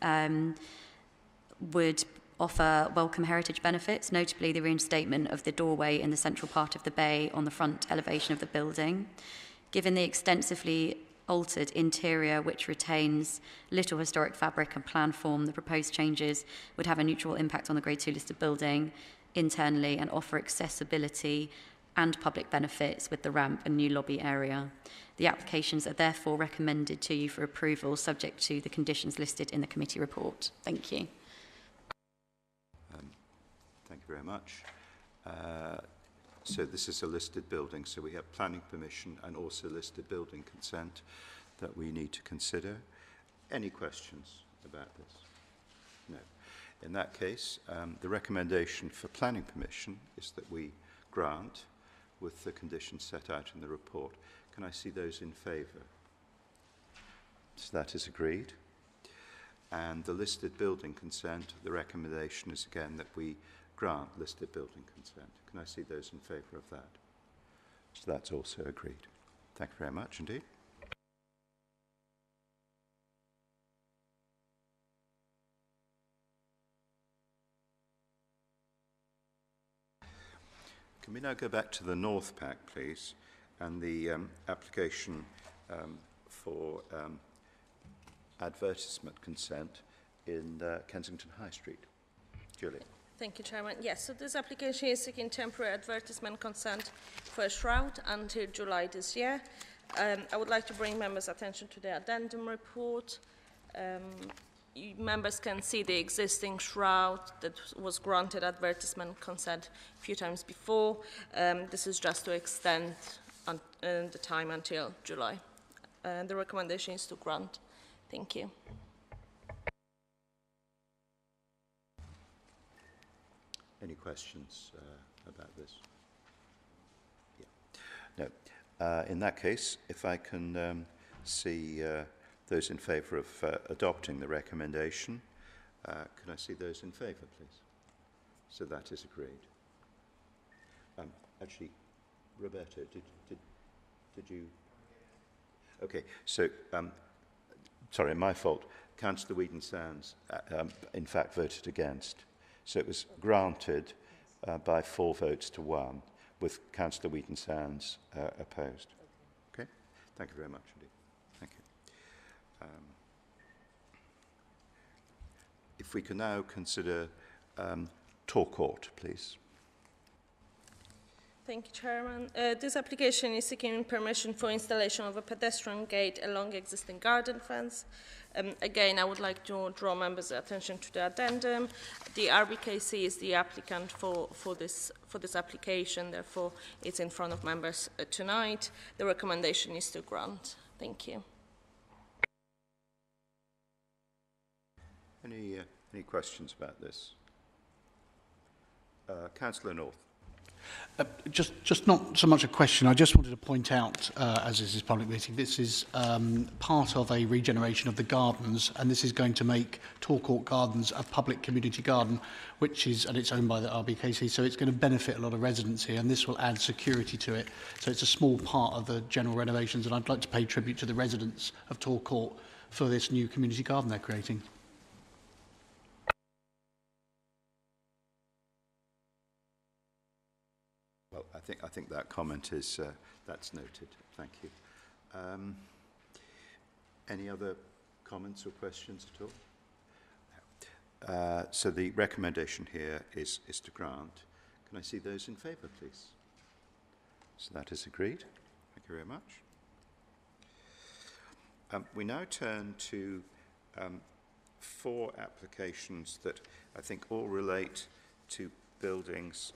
would offer welcome heritage benefits, notably the reinstatement of the doorway in the central part of the bay on the front elevation of the building. Given the extensively altered interior, which retains little historic fabric and plan form, the proposed changes would have a neutral impact on the Grade 2 listed building internally and offer accessibility and public benefits with the ramp and new lobby area. The applications are therefore recommended to you for approval, subject to the conditions listed in the committee report. Thank you. Thank you very much. So this is a listed building, so we have planning permission and also listed building consent that we need to consider. Any questions about this? No. In that case, the recommendation for planning permission is that we grant with the conditions set out in the report. Can I see those in favour? So that is agreed. And the listed building consent, the recommendation is again that we grant listed building consent. Can I see those in favour of that? So that's also agreed. Thank you very much indeed. Can we now go back to the North Pack, please, and the application for advertisement consent in Kensington High Street? Julie. Thank you, Chairman. Yes, so this application is seeking temporary advertisement consent for a shroud until July this year. I would like to bring members' attention to the addendum report. Members can see the existing shroud that was granted advertisement consent a few times before. This is just to extend the time until July. The recommendation is to grant. Thank you. Any questions about this? Yeah. No. In that case, if I can see those in favour of adopting the recommendation, can I see those in favour, please? So that is agreed. Actually, Roberto, did you? Okay. So, sorry, my fault. Councillor Whedon-Sands, in fact, voted against. So it was granted by 4 votes to 1, with Councillor Whedon-Sands opposed. Okay? Thank you very much indeed. Thank you. If we can now consider Tor Court, please. Thank you, Chairman. This application is seeking permission for installation of a pedestrian gate along existing garden fence. Again, I would like to draw members' attention to the addendum. The RBKC is the applicant for this application, therefore it's in front of members tonight. The recommendation is to grant. Thank you. Any questions about this? Councillor North. Just not so much a question. I just wanted to point out, as this is a public meeting, this is part of a regeneration of the gardens, and this is going to make Tor Court Gardens a public community garden, and it's owned by the RBKC, so it's going to benefit a lot of residents here, and this will add security to it. So it's a small part of the general renovations, and I'd like to pay tribute to the residents of Tor Court for this new community garden they're creating. Well, I think that comment is that's noted. Thank you. Any other comments or questions at all? So the recommendation here is to grant. Can I see those in favour, please? So that is agreed. Thank you very much. We now turn to 4 applications that I think all relate to buildings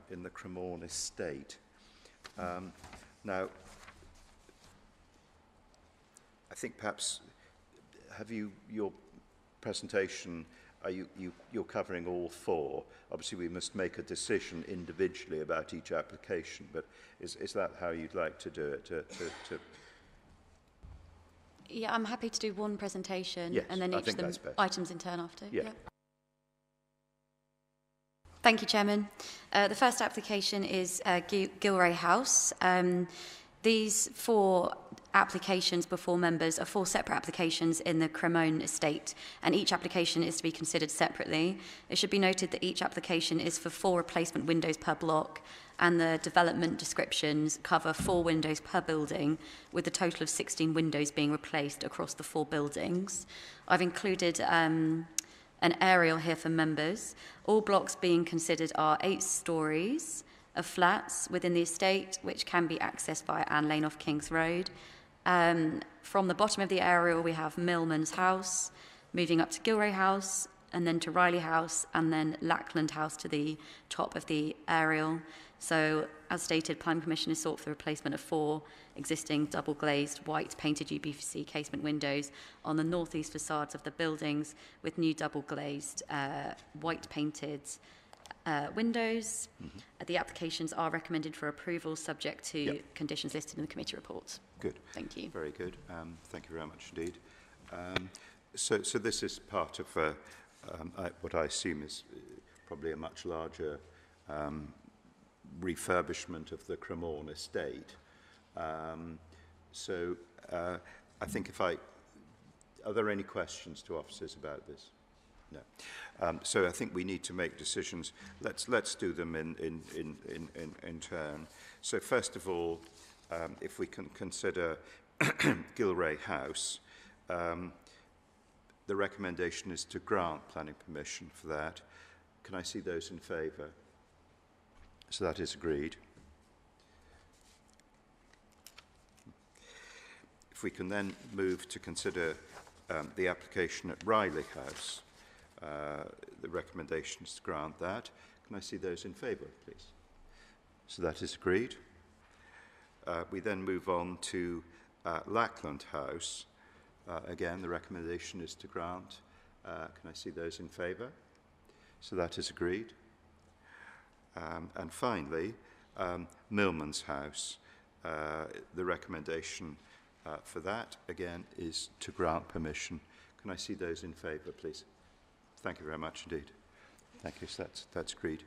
in the Cremorne estate. Now, I think perhaps your presentation, you're covering all 4. Obviously, we must make a decision individually about each application, but is that how you'd like to do it? Yeah, I'm happy to do one presentation, yes, and then each of them items in turn after. Yeah. Thank you, Chairman. The first application is Gilray House. These 4 applications before members are 4 separate applications in the Cremorne estate, and each application is to be considered separately. It should be noted that each application is for 4 replacement windows per block, and the development descriptions cover 4 windows per building, with a total of 16 windows being replaced across the 4 buildings. I've included an aerial here for members. All blocks being considered are 8 stories of flats within the estate, which can be accessed via Anne Lane off King's Road. From the bottom of the aerial, we have Millman's House, moving up to Gilray House, and then to Riley House, and then Lackland House to the top of the aerial. So, as stated, planning permission is sought for the replacement of 4 existing double-glazed white painted UPVC casement windows on the northeast facades of the buildings, with new double-glazed white painted windows. The applications are recommended for approval, subject to conditions listed in the committee report. Good. Thank you. Very good. Thank you very much indeed. So this is part of what I assume is probably a much larger refurbishment of the Cremorne estate. So I think are there any questions to officers about this? No. So I think we need to make decisions. Let's do them in turn. So first of all, if we can consider Gilray House, the recommendation is to grant planning permission for that. Can I see those in favour? So that is agreed. If we can then move to consider the application at Riley House, the recommendation is to grant that. Can I see those in favour, please? So that is agreed. We then move on to Lackland House. Again, the recommendation is to grant. Can I see those in favour? So that is agreed. And finally, Millman's House. The recommendation for that, again, is to grant permission. Can I see those in favour, please? Thank you very much indeed. Thank you. So that's agreed.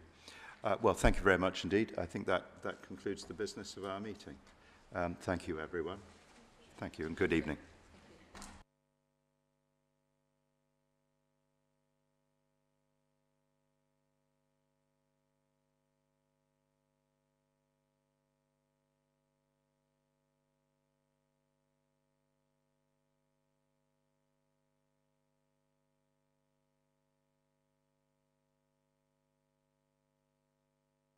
Well, thank you very much indeed. I think that concludes the business of our meeting. Thank you, everyone. Thank you, and good evening.